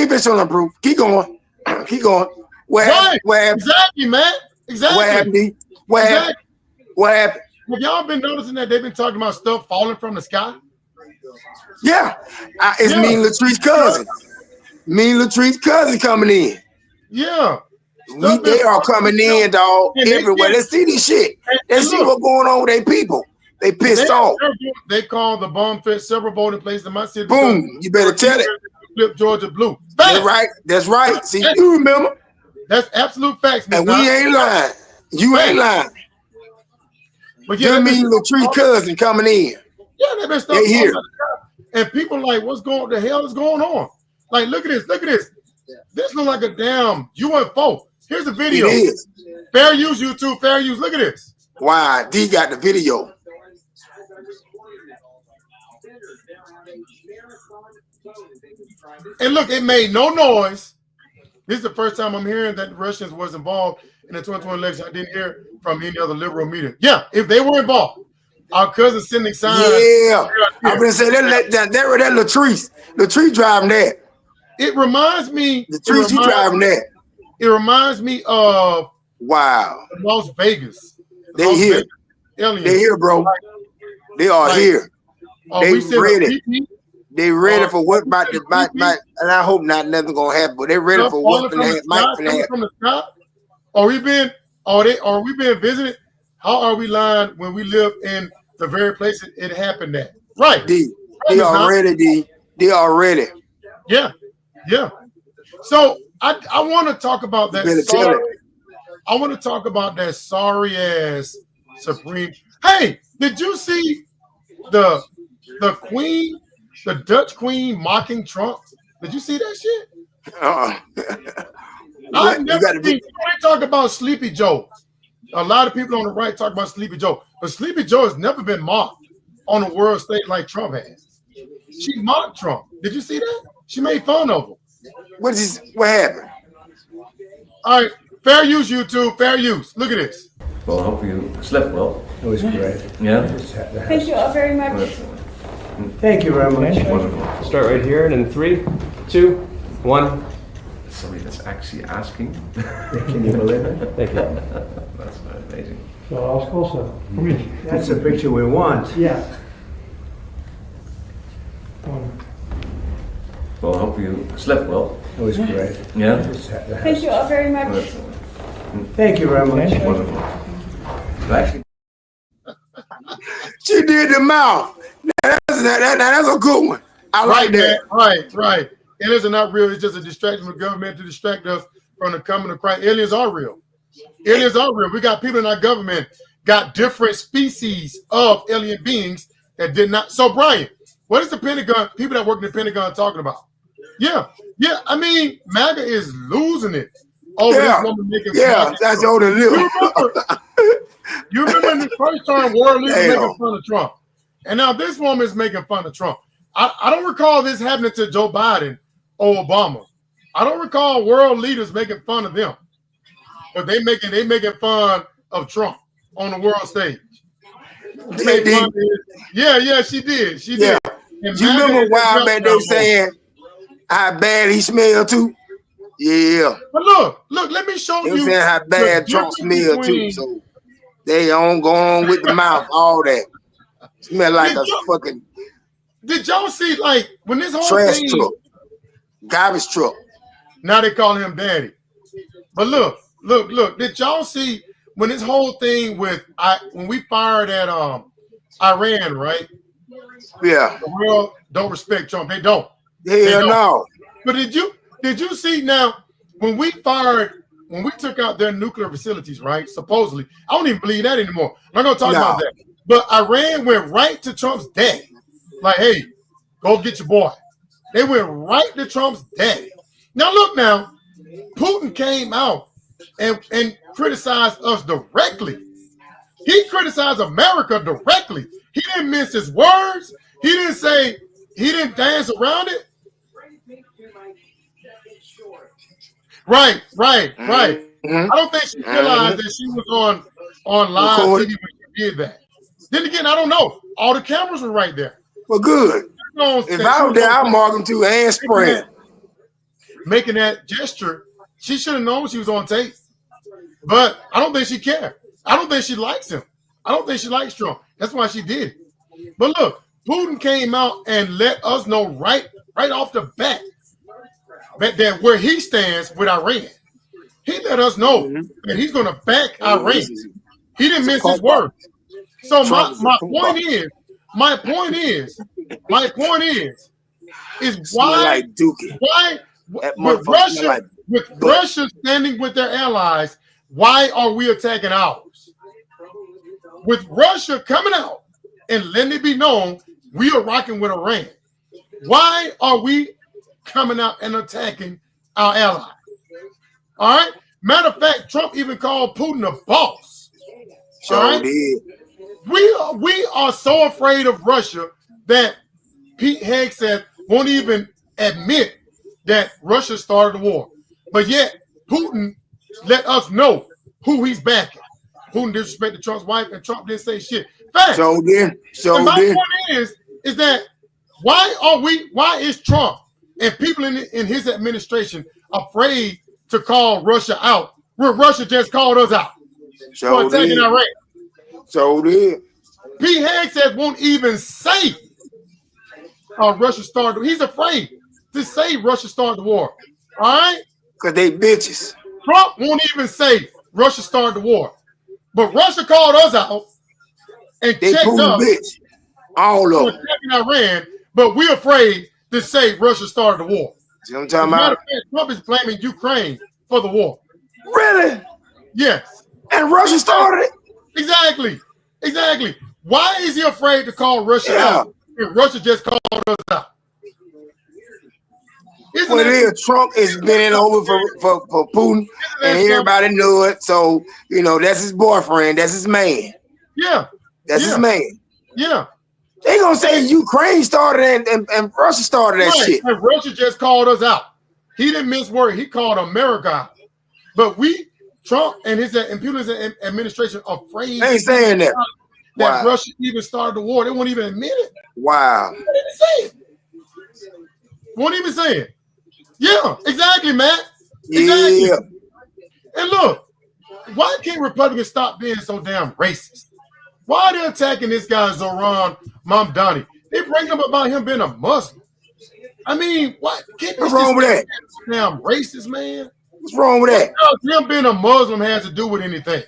ain't been showing proof. Keep going. Keep going. Where happened? Exactly, man. Exactly. What happened, D? What happened? Have y'all been noticing that they've been talking about stuff falling from the sky? Yeah. It's me and Latrice's cousin. Me and Latrice's cousin coming in. Yeah. They are coming in, dog, everywhere. Let's see this shit. Let's see what's going on with their people. They pissed off. They called the bomb threat several voting places in my city. Boom. You better tell it. Flip Georgia blue. That's right. That's right. See, you remember. That's absolute facts. And we ain't lying. You ain't lying. But yeah, me and Latrice's cousin coming in. Yeah, they've been stuff. They here. And people like, what the hell is going on? Like, look at this. Look at this. This looks like a damn UFO. Here's the video. It is. Fair use, YouTube. Fair use. Look at this. Wow, D got the video. And look, it made no noise. This is the first time I'm hearing that the Russians was involved in the 2020 election. I didn't hear from any other liberal media. Yeah, if they were involved, our cousin sending signs. Yeah, I'm gonna say that Latrice. Latrice driving that. It reminds me. Latrice, you driving that. It reminds me of Las Vegas. They here. They here, bro. They are here. They ready. They ready for what about the and I hope not nothing gonna happen, but they ready for what might happen. From the sky? Are we being visited? How are we lying when we live in the very place it happened at? Right. They are ready, D. They are ready. Yeah. Yeah. So I want to talk about that. I want to talk about that sorry ass Supreme. Hey, did you see the Queen, the Dutch Queen mocking Trump? Did you see that shit? I've never seen. They talk about Sleepy Joe. A lot of people on the right talk about Sleepy Joe, but Sleepy Joe has never been mocked on the world stage like Trump has. She mocked Trump. Did you see that? She made fun of him. What happened? All right, fair use, YouTube, fair use. Look at this. Well, I hope you slept well. It was great. Yeah. Thank you all very much. Thank you very much. Wonderful. Start right here, and in 3, 2, 1. Somebody that's actually asking. Can you believe it? Thank you. That's amazing. That's the picture we want. Yeah. Well, I hope you slept well. It was great. Yeah. Thank you all very much. Thank you very much. Wonderful. Actually, she did the mouth. That's a good one. I like that. Right. Aliens are not real. It's just a distraction from the government to distract us from the coming of Christ. Aliens are real. Aliens are real. We got people in our government got different species of alien beings that did not. So, Brian, what is the Pentagon, people that work in the Pentagon talking about? Yeah. I mean, MAGA is losing it over this woman making fun of that's older little. You remember in the first time world leaders making fun of Trump. And now this woman is making fun of Trump. I don't recall this happening to Joe Biden or Obama. I don't recall world leaders making fun of them. But they making fun of Trump on the world stage. Yeah, she did. She did. And you remember a while back they saying how bad he smelled too? Yeah. But look, let me show you. They saying how bad Trump smelled too. So they on going with the mouth, all that. Smell like a fucking. Did y'all see, like, when this whole trash thing, truck, garbage truck? Now they call him daddy. But look. Did y'all see when this whole thing when we fired at Iran, right? Yeah. The world don't respect Trump. They don't. Hell no. But did you see now when we fired when we took out their nuclear facilities, right? Supposedly, I don't even believe that anymore. I'm not gonna talk about that. But Iran went right to Trump's daddy, like, "Hey, go get your boy." They went right to Trump's daddy. Now look, now Putin came out and criticized us directly. He criticized America directly. He didn't mince his words. He didn't dance around it. Right. Mm-hmm. I don't think she realized that she was on live TV when she did that. Then again, I don't know. All the cameras were right there. Well, good. If I was there, I'd mark them too and spread. Making that gesture, she should have known she was on tape. But I don't think she cared. I don't think she likes him. I don't think she likes Trump. That's why she did it. But look, Putin came out and let us know right off the bat that where he stands with Iran. He let us know that he's going to back Iran. He didn't mince his words. So my point is why with Russia standing with their allies, why are we attacking ours? With Russia coming out and letting it be known we are rocking with Iran, why are we coming out and attacking our allies? All right. Matter of fact, Trump even called Putin a boss. Sure all right? did. We are so afraid of Russia that Pete Hegseth won't even admit that Russia started the war. But yet Putin let us know who he's backing. Putin disrespected Trump's wife, and Trump didn't say shit. Fact. So did. And my point is that why is Trump and people in his administration afraid to call Russia out where Russia just called us out for attacking Iran? So did. Pete Hegseth won't even say Russia started. He's afraid to say Russia started the war. All right? Because they bitches. Trump won't even say Russia started the war. But Russia called us out and they checked up bitch. All of them. Iran, but we're afraid to say Russia started the war. See what I'm talking about? Trump is blaming Ukraine for the war. Really? Yes. And Russia started it? Exactly. Why is he afraid to call Russia out if Russia just called us out? Trump is bending over for Putin, and everybody knew it. So, that's his boyfriend. That's his man. Yeah. That's his man. Yeah. They gonna say Ukraine started and Russia started that shit. And Russia just called us out. He didn't miss word. He called America out. But Trump and his Putin's administration are afraid. They ain't saying that. That Russia even started the war. They won't even admit it. Wow. They didn't say it. Won't even say it. Yeah, exactly, Matt. Exactly. Yeah. And look, why can't Republicans stop being so damn racist? Why are they attacking this guy Zoran Mamdani? They bring up about him being a Muslim. I mean, what? What's wrong with that? Damn racist, man. What's wrong with that? Him being a Muslim has to do with anything.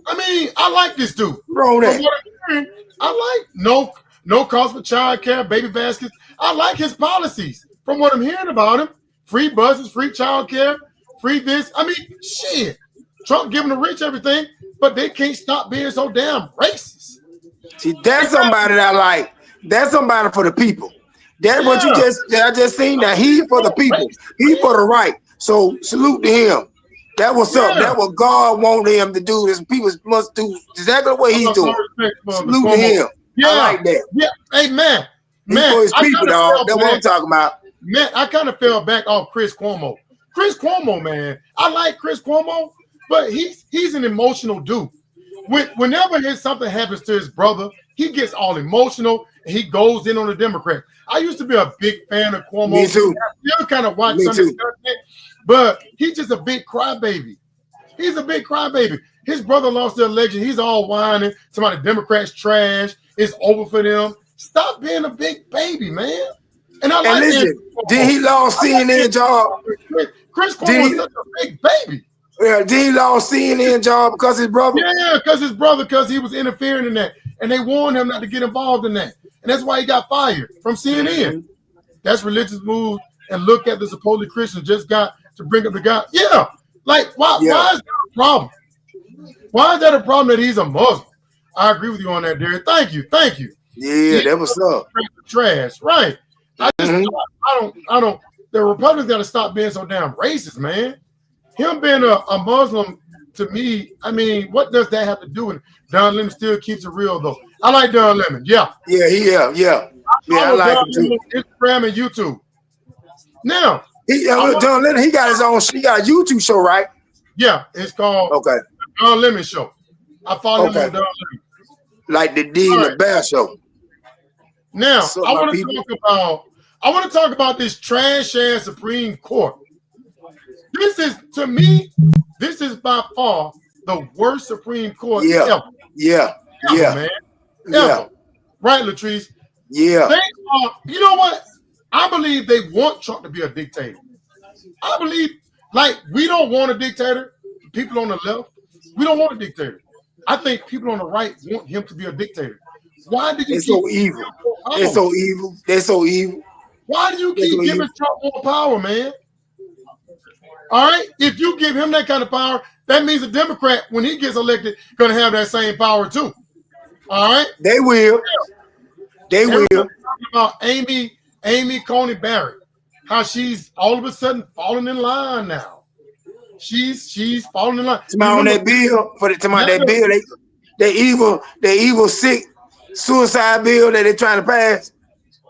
I mean, I like this dude. What's wrong with that? I like no cost for child care, baby baskets. I like his policies. From what I'm hearing about him, free buses, free child care, free this. I mean, shit. Trump giving the rich everything, but they can't stop being so damn racist. See, that's somebody that I like. That's somebody for the people. That's what I just seen. That he for the people. He for the right. So salute to him. That what's up. That what God wanted him to do. This people must do exactly what he's doing. Salute to him. Yeah. I like that. Yeah. Hey, man. For his people, dog. That's what I'm talking about. Man, I kind of fell back off Chris Cuomo. Chris Cuomo, man. I like Chris Cuomo, but he's an emotional dude. Whenever something happens to his brother, he gets all emotional and he goes in on the Democrats. I used to be a big fan of Cuomo. Me too. I still kind of watch some of his stuff, but he's just a big crybaby. He's a big crybaby. His brother lost the election. He's all whining. Somebody Democrats trash. It's over for them. Stop being a big baby, man. And I like listen, did he lost CNN job? Chris Cuomo is such a big baby. Yeah, did he lost CNN job because his brother? Yeah, because he was interfering in that. And they warned him not to get involved in that. And that's why he got fired from CNN. That's religious move. And look at the supposedly Christians just got to bring up the guy. Yeah, like why Yeah. is that a problem? Why is that a problem that he's a Muslim? I agree with you on that, Derek. Thank you. Yeah, that was up. Trash, right? I just Mhm. I don't. The Republicans got to stop being so damn racist, man. Him being a Muslim, to me, I mean, what does that have to do with it? Don Lemon still keeps it real though. I like Don Lemon. Yeah, Yeah. I follow like Don him too. Lemon on Instagram and YouTube. Now, John Lennon, he got his own. He got a YouTube show, right? yeah, it's called Okay, Don Lemon Show. I follow him Okay. on Don Lemon. like the D and the Bear show. Now, What's up, I my want to people? talk about this trash ass Supreme Court. This is, to me, this is by far the worst Supreme Court ever. Yeah, Man. Ever. Right, Latrice? yeah. They are, you know what? I believe they want Trump to be a dictator. I believe, like, we don't want a dictator. People on the left, we don't want a dictator. I think people on the right want him to be a dictator. Why did you They're so evil. They're so evil. They're so evil. Why do you They're keep so giving evil. Trump more power, man? All right, if you give him that kind of power, that means a Democrat, when he gets elected, gonna have that same power too. All right. They will. They will. Everybody's talking about Amy Coney Barrett, how she's all of a sudden falling in line now. She's falling in line. Tomorrow on that bill for the tomorrow that bill, they evil sick suicide bill that they're trying to pass.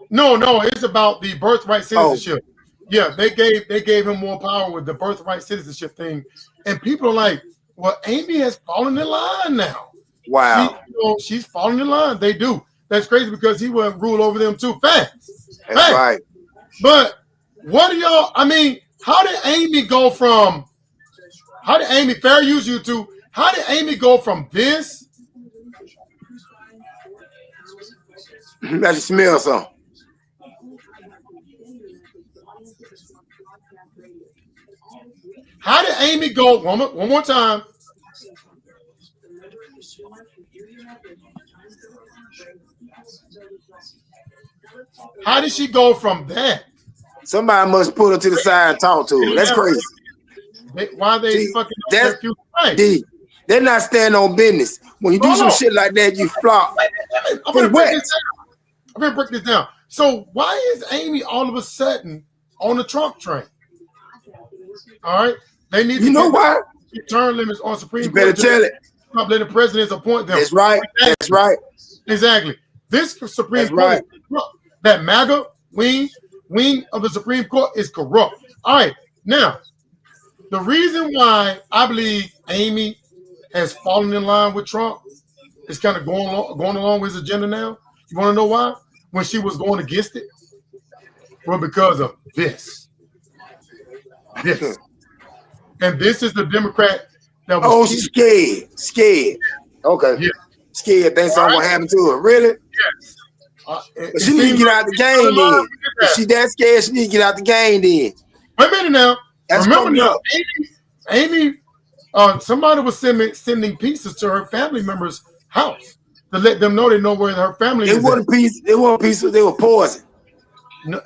No, it's about the birthright citizenship. Yeah, they gave him more power with the birthright citizenship thing, and people are like, "Well, Amy has fallen in line now." Wow, she's falling in line. They do. That's crazy because he will rule over them too fast. that's right. But what do y'all? I mean, how did Amy go from? How did Amy fair use you to? How did Amy go from this? Let you smell something. How did Amy go? One more time. How did she go from that? Somebody must put her to the side and talk to her. That's crazy. Why they See, fucking that's- right? D, they're not standing on business. When you do Hold some on. shit like that, you flop. I'm For gonna what? break this down. So why is Amy all of a sudden on the Trump train? All right, they need to You know get why? term limits on Supreme You better Court. tell it. Stop letting the presidents appoint them. That's right. That's right. Exactly. This Supreme That's Court right. is corrupt. That MAGA wing of the Supreme Court is corrupt. All right, now the reason why I believe Amy has fallen in line with Trump is kind of going along with his agenda now. You want to know why? When she was going against it, well, because of this, and this is the Democrat that was. Oh, scared. Okay. Yeah. Scared. Think something gonna happen to her. Really? Yes. But she need to get out the game then. If she that scared, she need to get out the game then. Wait a minute now. That's Remember coming now, up. Amy, somebody was sending pieces to her family members' house to let them know they know where her family They is. weren't pieces. They weren't pieces. They were poison.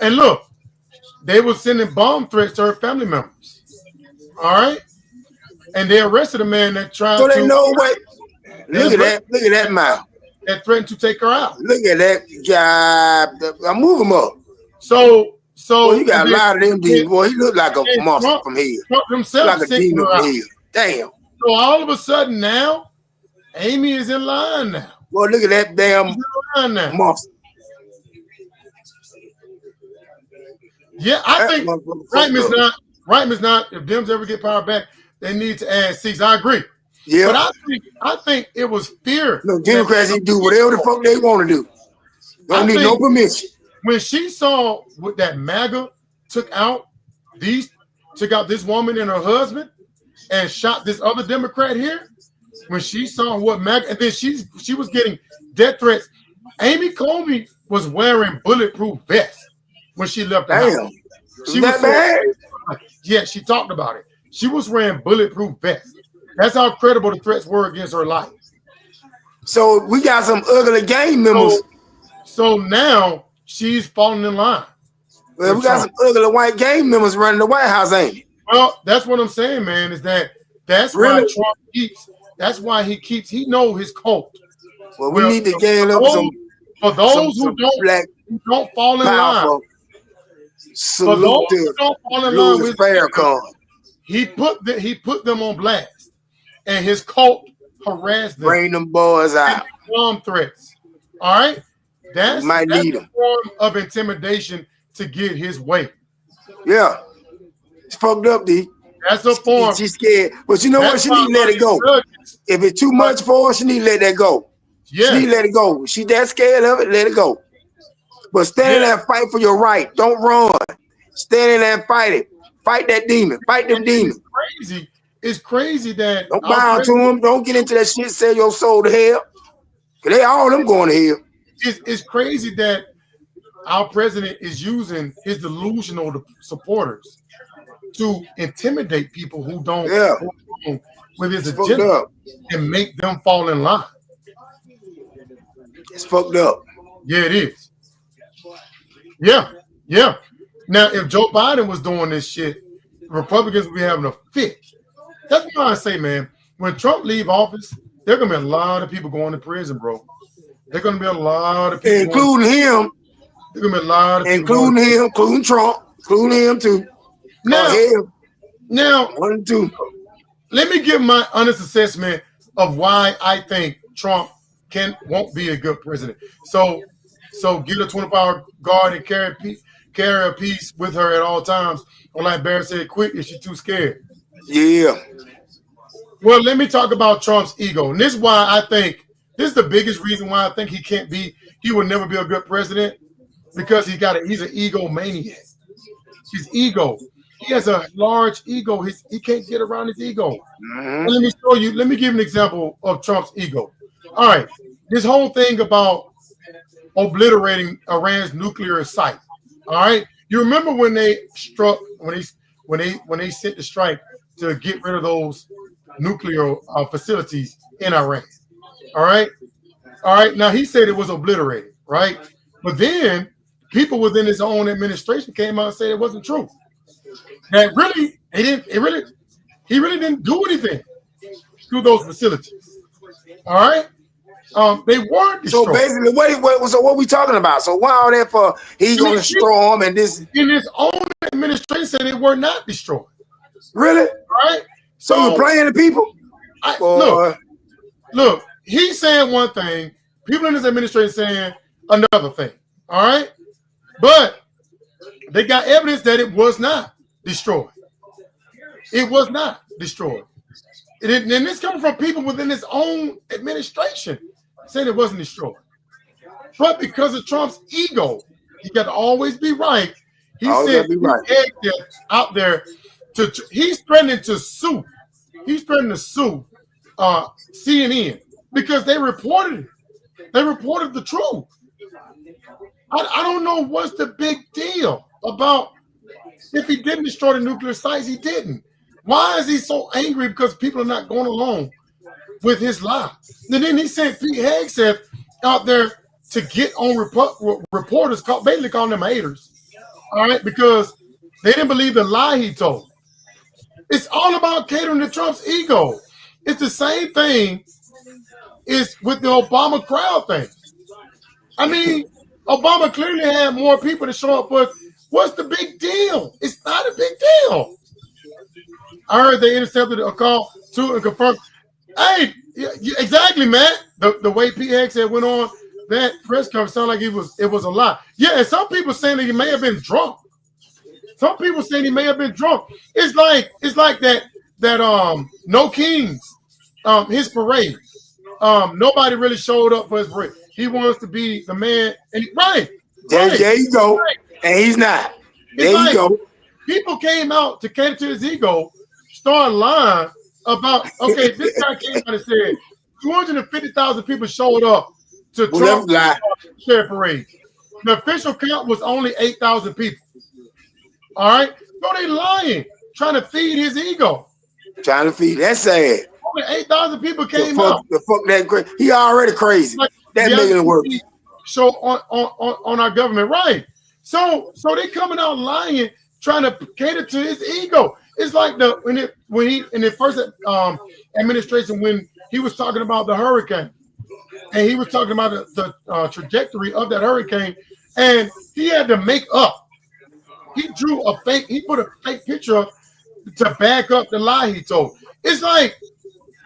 And look, they were sending bomb threats to her family members. All right, and they arrested a man that tried So to. they know what. Look at that. Look at that mouth. That threatened to take her out. Look at that guy. I move him up. So Boy, you got a lot of them dudes. Boy, he look like a and monster Trump- from here. Trump himself Like a sent demon her out. from here. Damn. So all of a sudden now, Amy is in line now. Boy, look at that damn She's in line now. monster. Yeah, I That think motherfucker right, Ms. fucked up. Knott. Right, Ms. Knott. If Dems ever get power back, they need to add seats. I agree. Yeah. But I think it was fear. No, Democrats can do whatever the fuck they want to do. Don't I need no think- permission. When she saw what that MAGA took out this woman and her husband and shot this other Democrat here, when she saw what MAGA, and then she was getting death threats. Amy Coney was wearing bulletproof vests when she left the Damn. house. Is She that was so- bad? Yeah, she talked about it. She was wearing bulletproof vests. That's how credible the threats were against her life. So we got some ugly gang members. So now she's falling in line. Well, we got some ugly white gang members running the White House, ain't it? Well, that's what I'm saying, man. Is that's Really? why Trump keeps. That's why he keeps. He know his cult. Well, we need to gain up for those who black don't fall in line. powerful. For those Salute who to don't fall in line Louis with Farrakhan. he put them on blast, and his cult harassed them. Bring them boys out. Bomb threats. All right, that's need a form of intimidation to get his way. Yeah, it's fucked up, D. That's a form. She's scared, but you know what? She need to let it go. If it's too much for her, she need to let that go. Yeah, she need to let it go. She that scared of it, let it go. But stand in there and fight for your right. Don't run. Stand in there and fight it. Fight that demon. Fight them demons. Crazy. It's crazy that don't bow to them. Don't get into that shit. Sell your soul to hell. Cause they all them going to hell. It's crazy that our president is using his delusional supporters to intimidate people who don't go along with his agenda and make them fall in line. It's fucked up. Yeah, it is. Yeah. Now, if Joe Biden was doing this shit, Republicans would be having a fit. That's why I say, man, when Trump leave office, there are gonna be a lot of people going to prison, bro. There's gonna be a lot of people, including him. There's gonna be a lot of people, including him, including Trump, including him too. Now, 1 and 2. Let me give my honest assessment of why I think Trump won't be a good president. So get a 24-hour guard and carry a piece with her at all times. Or like Barry said, quit if she's too scared. Yeah. Well, let me talk about Trump's ego. And this is why I think this is the biggest reason why I think he will never be a good president, because he's an egomaniac. His ego. He has a large ego. He can't get around his ego. Let me show you. Let me give an example of Trump's ego. All right, this whole thing about obliterating Iran's nuclear site. All right, you remember when they struck when they sent the strike to get rid of those nuclear facilities in Iran. All right. Now he said it was obliterated, right? But then people within his own administration came out and said it wasn't true. That really, he really didn't do anything to those facilities. All right, they weren't destroyed. So basically, what we talking about? So why all that for? He gonna destroy them, and this in his own administration said they were not destroyed. Really? All right. So you're playing the people. Look. He's saying one thing. People in his administration saying another thing. All right, but they got evidence that it was not destroyed. It was not destroyed. And this coming from people within his own administration saying it wasn't destroyed. But because of Trump's ego, he got to always be right. He said out there he's threatening to sue. He's threatening to sue CNN because they reported it. They reported the truth. I don't know what's the big deal about if he didn't destroy the nuclear sites. He didn't. Why is he so angry because people are not going along with his lies? And then he sent Pete Hegseth out there to get on reporters, basically calling them haters. All right, because they didn't believe the lie he told. It's all about catering to Trump's ego. It's the same thing is with the Obama crowd thing. I mean, Obama clearly had more people to show up, but what's the big deal? It's not a big deal. I heard they intercepted a call to and confirmed. Hey, exactly, Matt. The way Pete Hegseth went on that press conference sounded like it was a lie. Yeah, and some people saying that he may have been drunk. Some people saying he may have been drunk. It's like that No Kings, his parade. Nobody really showed up for his parade. He wants to be the man, and there you go. Right. And he's not. There you go. People came out to cater to his ego, started lying about, okay, this guy came out and said 250,000 people showed up to Trump's share parade. The official count was only 8,000 people. All right? So they lying, trying to feed his ego. Trying to feed. That's sad. Only 8,000 people came out. The fuck that crazy. He already crazy. That making it work. Show on our government, right? So they coming out lying, trying to cater to his ego. It's like when he in the first administration, when he was talking about the hurricane, and he was talking about the trajectory of that hurricane, and he had to make up. He drew a fake. He put a fake picture up to back up the lie he told. It's like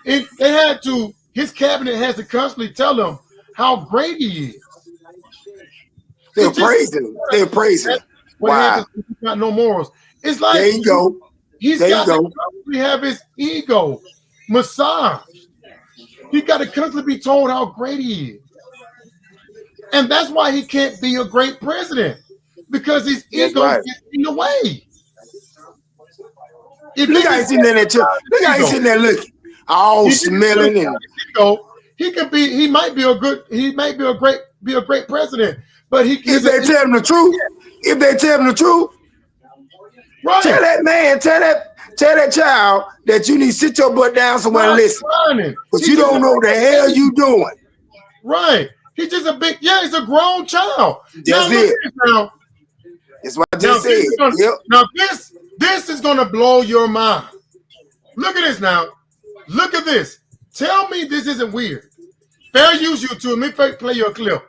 they had to. His cabinet has to constantly tell him how great he is. They're praising. They're praising. Wow. He's got no morals. It's like there you go. He's got to constantly have his ego massaged. He got to constantly be told how great he is. And that's why he can't be a great president. Because his ego gets in the way. Look how he's sitting there too. Look how he's sitting there looking. All smelling and he could be, he might be a great president. But he if they tell him the truth, right. Tell that man, tell that child that you need to sit your butt down somewhere and listen. But you don't know the hell you doing. Right. He's just a big, he's a grown child. That's it. That's what I just said. Now this is gonna blow your mind. Look at this now. Look at this. Tell me this isn't weird. Fair use, YouTube. Let me play you a clip.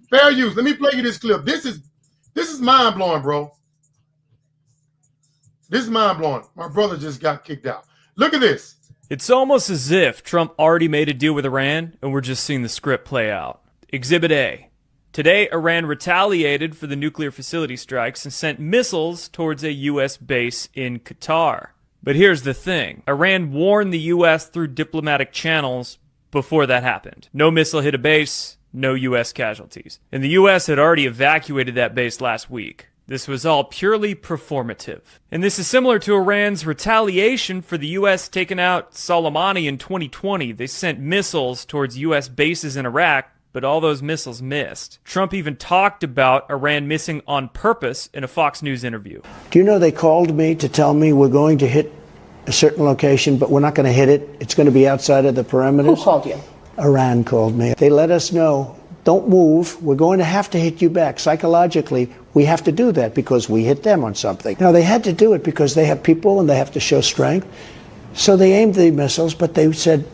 Fair use. Let me play you this clip. This is mind blowing, bro. This is mind blowing. My brother just got kicked out. Look at this. It's almost as if Trump already made a deal with Iran and we're just seeing the script play out. Exhibit A. Today, Iran retaliated for the nuclear facility strikes and sent missiles towards a U.S. base in Qatar. But here's the thing. Iran warned the U.S. through diplomatic channels before that happened. No missile hit a base, no U.S. casualties. And the U.S. had already evacuated that base last week. This was all purely performative. And this is similar to Iran's retaliation for the U.S. taking out Soleimani in 2020. They sent missiles towards U.S. bases in Iraq, but all those missiles missed. Trump even talked about Iran missing on purpose in a Fox News interview. Do you know they called me to tell me we're going to hit a certain location, but we're not going to hit it. It's going to be outside of the perimeters. Who called you? Iran called me. They let us know, don't move. We're going to have to hit you back. Psychologically, we have to do that because we hit them on something. Now, they had to do it because they have people and they have to show strength. So they aimed the missiles, but they said,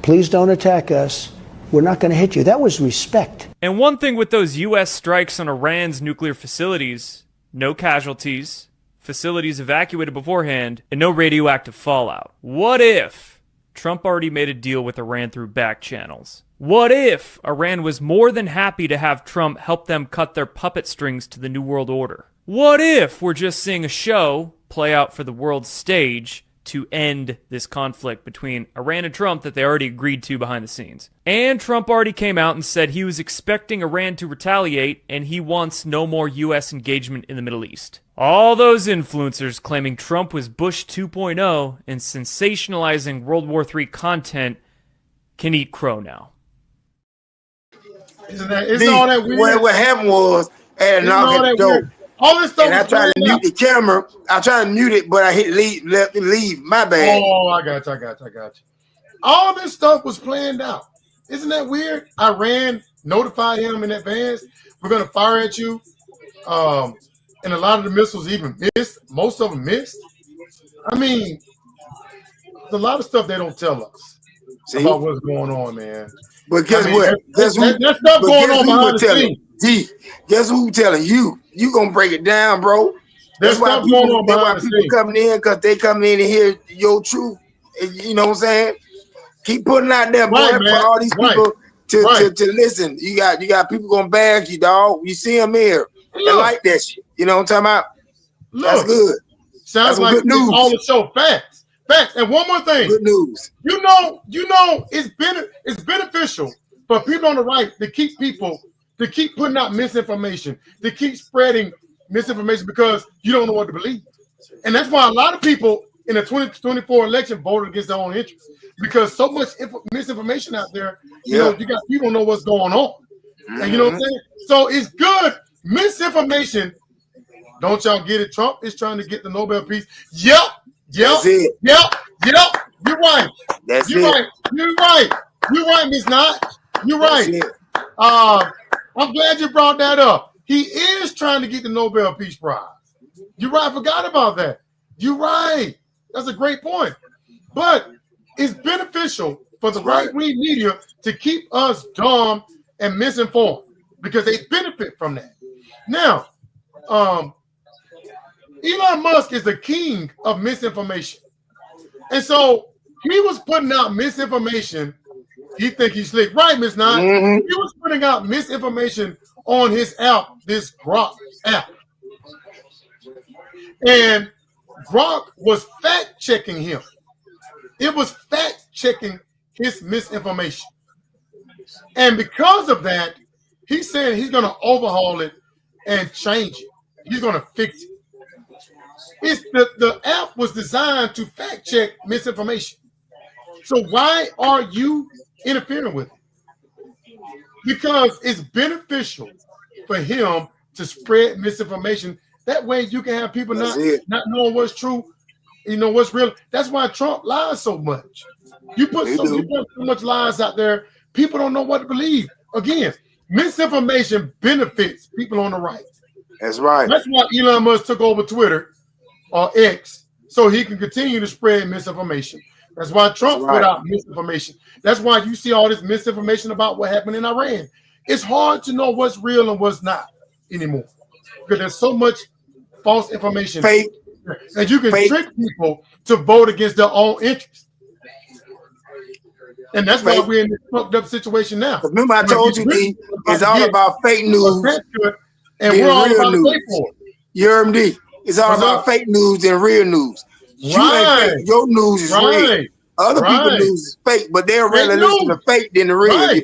please don't attack us. We're not going to hit you. That was respect. And one thing with those U.S. strikes on Iran's nuclear facilities, no casualties, facilities evacuated beforehand, and no radioactive fallout. What if Trump already made a deal with Iran through back channels? What if Iran was more than happy to have Trump help them cut their puppet strings to the New World Order? What if we're just seeing a show play out for the world stage to end this conflict between Iran and Trump that they already agreed to behind the scenes? And Trump already came out and said he was expecting Iran to retaliate and he wants no more U.S. engagement in the Middle East. All those influencers claiming Trump was Bush 2.0 and sensationalizing World War III content can eat crow now. Isn't all that weird? What happened was, I had to knock at the door. All this stuff. And I tried to mute the camera. I tried to mute it, but I hit leave. Let me leave. My bad. Oh, I got you. All this stuff was planned out. Isn't that weird? Iran notified him in advance. We're going to fire at you. And a lot of the missiles even missed. Most of them missed. I mean, there's a lot of stuff they don't tell us about what's going on, man. But guess what? Guess who? That stuff going on behind the scenes. Guess who telling you? You gonna break it down, bro. That's why people coming in, because they coming in and hear your truth. You know what I'm saying? Keep putting out there, boy, for all these people to listen. You got people gonna bag you, dog. You see them here. They like that shit. You know what I'm talking about? That's good. Sounds like good news. All the show facts. And one more thing. Good news. You know, it's beneficial for people on the right to keep putting out misinformation, to keep spreading misinformation because you don't know what to believe. And that's why a lot of people in the 2024 election voted against their own interests, because so much misinformation out there, you know, you got people know what's going on. And you know what I'm saying? So it's good. Misinformation. Don't y'all get it? Trump is trying to get the Nobel Peace. Yep. You're right. You're right, Ms. Knott. You're right. I'm glad you brought that up. He is trying to get the Nobel Peace Prize. You're right. I forgot about that. You're right. That's a great point. But it's beneficial for the right-wing media to keep us dumb and misinformed because they benefit from that. Now, Elon Musk is the king of misinformation. And so he was putting out misinformation. He think he's slick. Right, Ms. Nine? Mm-hmm. He was putting out misinformation on his app, this Grok app. And Grok was fact-checking him. It was fact-checking his misinformation. And because of that, he said he's going to overhaul it and change it. He's going to fix it. The app was designed to fact-check misinformation. So why are you interfering with it? Because it's beneficial for him to spread misinformation. That way you can have people not knowing what's true, what's real. That's why Trump lies so much. You put so much lies out there, people don't know what to believe. Again, misinformation benefits people on the right. That's right. That's why Elon Musk took over Twitter or X, so he can continue to spread misinformation. That's why Trump put out misinformation. That's why you see all this misinformation about what happened in Iran. It's hard to know what's real and what's not anymore because there's so much false information. Fake. And you can trick people to vote against their own interests. And that's why we're in this fucked up situation now. Remember, I told you, D, it's all about fake news. And we're all about to pay for it. You heard me, D? It's all about fake news and real news. You ain't fake. Your news is real. Other people's news is fake, but they're rather listen to fake than the real.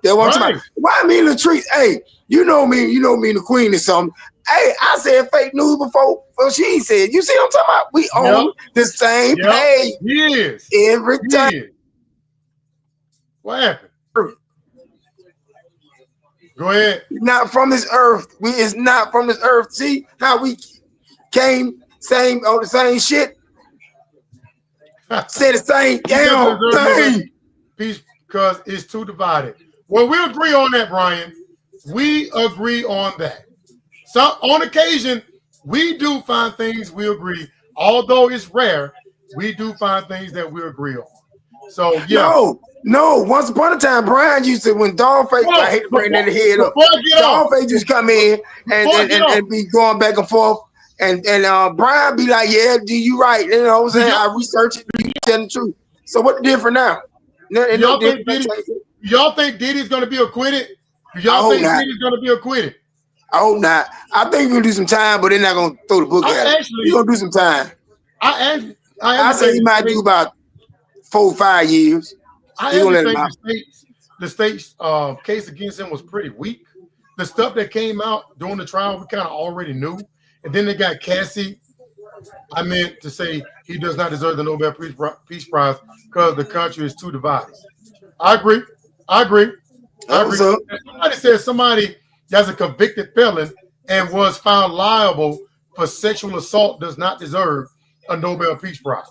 They want to why me and Latrice? Hey, you know me, the queen or something. Hey, I said fake news before she said. You see what I'm talking about? We own the same page. Yes. Every time. Yes. What happened? Go ahead. Not from this earth. It's not from this earth. See how we came on the same shit? Say the same damn thing. Peace, because it's too divided. Well, we agree on that, Brian. We agree on that. So on occasion, we do find things we agree. Although it's rare, we do find things that we agree on. So yeah. No. Once upon a time, Brian used to when Dollface. I hate to bring that head up. Dollface just come in and be going back and forth. And Brian be like, yeah, do you right? You know what I'm saying? I research it, you tell the truth. So what's the difference now? Y'all think Diddy's gonna be acquitted? Y'all think Diddy's gonna be acquitted? I hope not. I think we're gonna do some time, but they're not gonna throw the book at him. He's gonna do some time. I say he might do about 4 or 5 years. I actually think the state's case against him was pretty weak. The stuff that came out during the trial, we kind of already knew. And then they got Cassie. I meant to say he does not deserve the Nobel Peace Prize because the country is too divided. I agree. Somebody said somebody that's a convicted felon and was found liable for sexual assault does not deserve a Nobel Peace Prize.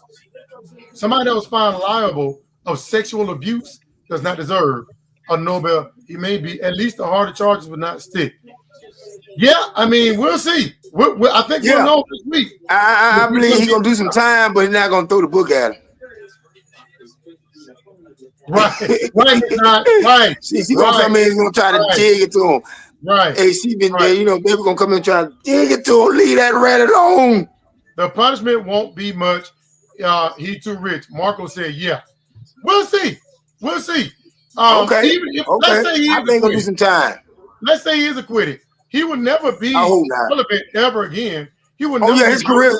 Somebody that was found liable of sexual abuse does not deserve a Nobel. He may be at least the harder charges would not stick. Yeah, I mean, we'll see. I think we'll know this week. I believe he's gonna do some time, but he's not gonna throw the book at him. Right. She's gonna come in, he's gonna try to dig it to him. Right. Hey, she been there, baby gonna come in and try to dig it to him. Leave that rat alone. The punishment won't be much. He too rich. Marco said, yeah. We'll see. Okay. Let's say he I think gonna do some time. Let's say he is acquitted. He would never be relevant ever again. He would never. His career,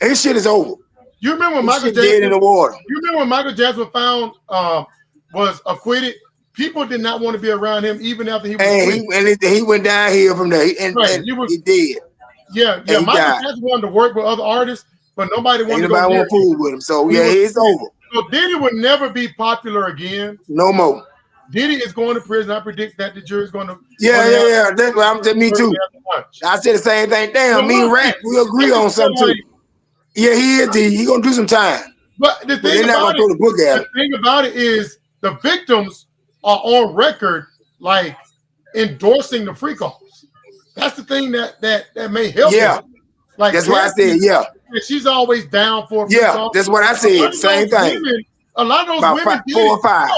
his shit is over. You remember when Michael Jackson dead in the water? You remember when Michael Jackson found was acquitted? People did not want to be around him even after he was acquitted. He went downhill from there, and he did. Yeah. Michael Jackson wanted to work with other artists, but nobody wanted to fool with him. So it's over. So Diddy would never be popular again. No more. Diddy is going to prison. I predict that the jury's going to. Yeah. That's what me too. I said the same thing. Damn, me and Rat, we agree on something too. Yeah, he is. He gonna do some time. But the thing about it is the victims are on record like endorsing the free calls. That's the thing that may help. Yeah, them. Like that's why I said she's always down for. Yeah, that's what I said. Same thing. A lot of those About women did 4 or it. 5.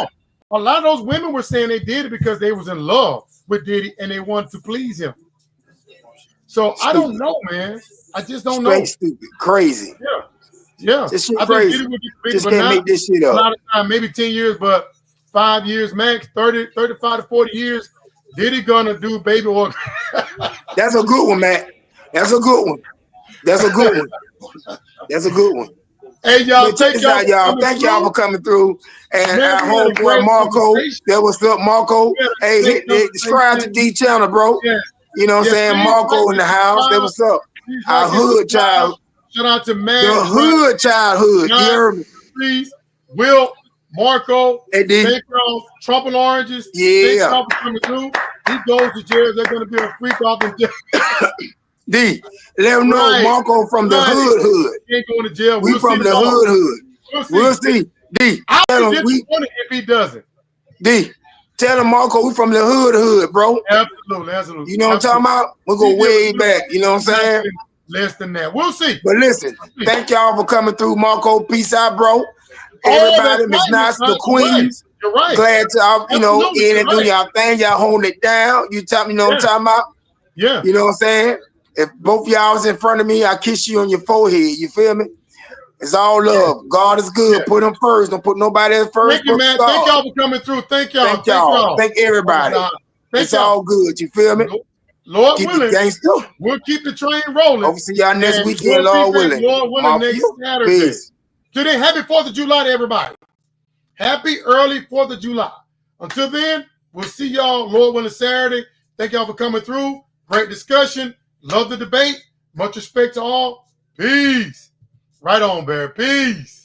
A lot of those women were saying they did it because they was in love with Diddy and they wanted to please him. So I don't know, man. I just don't know. Straight stupid, crazy. Yeah. This shit I think crazy. Diddy would be big, Just but can't not make this shit a up. lot of time, maybe 10 years, but 5 years max, 30, 35 to 40 years. Diddy gonna do baby oil. That's a good one, Matt. That's a good one. That's a good one. That's a good one. Hey, y'all, But check this out, y'all. Thank y'all for coming through. And Man, our we had a homeboy great Marco. conversation. That was up, Marco. We had a Hey, great subscribe to conversation. D channel, bro. Yeah. You know what I'm saying? please Marco like in the and house. That subscribe. was up. Please Our like and hood subscribe. child. Shout out to Matt. The hood childhood. You heard me? Please, Will, Marco, Hey, D. thank y'all. Trump and Oranges. Yeah. Thank y'all for coming through. He goes to jail. They're going to be a freak off in jail. D. Let them know Right. Marco from the Right. hood. He ain't going to jail. We We'll from see the tomorrow. hood. We'll see. We'll see. D. I'll Tell be him we disappointed if he doesn't. D. Tell him Marco we from the hood, bro. Absolutely. You know what I'm talking about? We'll go way back. You know what I'm saying? Less than that. We'll see. But listen, thank y'all for coming through, Marco. Peace out, bro. Everybody, Miss Knox, the queens. You're right. Glad to, you know, Absolutely, in and you're do y'all thing. Y'all holding it down. You tell me, you know what I'm talking about? Yeah. You know what I'm saying? If both y'all was in front of me, I kiss you on your forehead. You feel me? It's all love. God is good. Yeah. Put him first. Don't put nobody else first. Thank you, man. God. Thank y'all for coming through. Thank y'all. Thank y'all. Thank everybody. Thank It's y'all. all good. You feel me? Lord Keep willing, it gangster. we'll keep the train rolling. Hope to see y'all next And weekend, we'll Lord be back, willing. Lord willing, Mafia. next Saturday. Peace. Today, happy 4th of July to everybody. Happy early 4th of July. Until then, we'll see y'all, Lord willing, Saturday. Thank y'all for coming through. Great discussion. Love the debate. Much respect to all. Peace. Right on, Bear. Peace.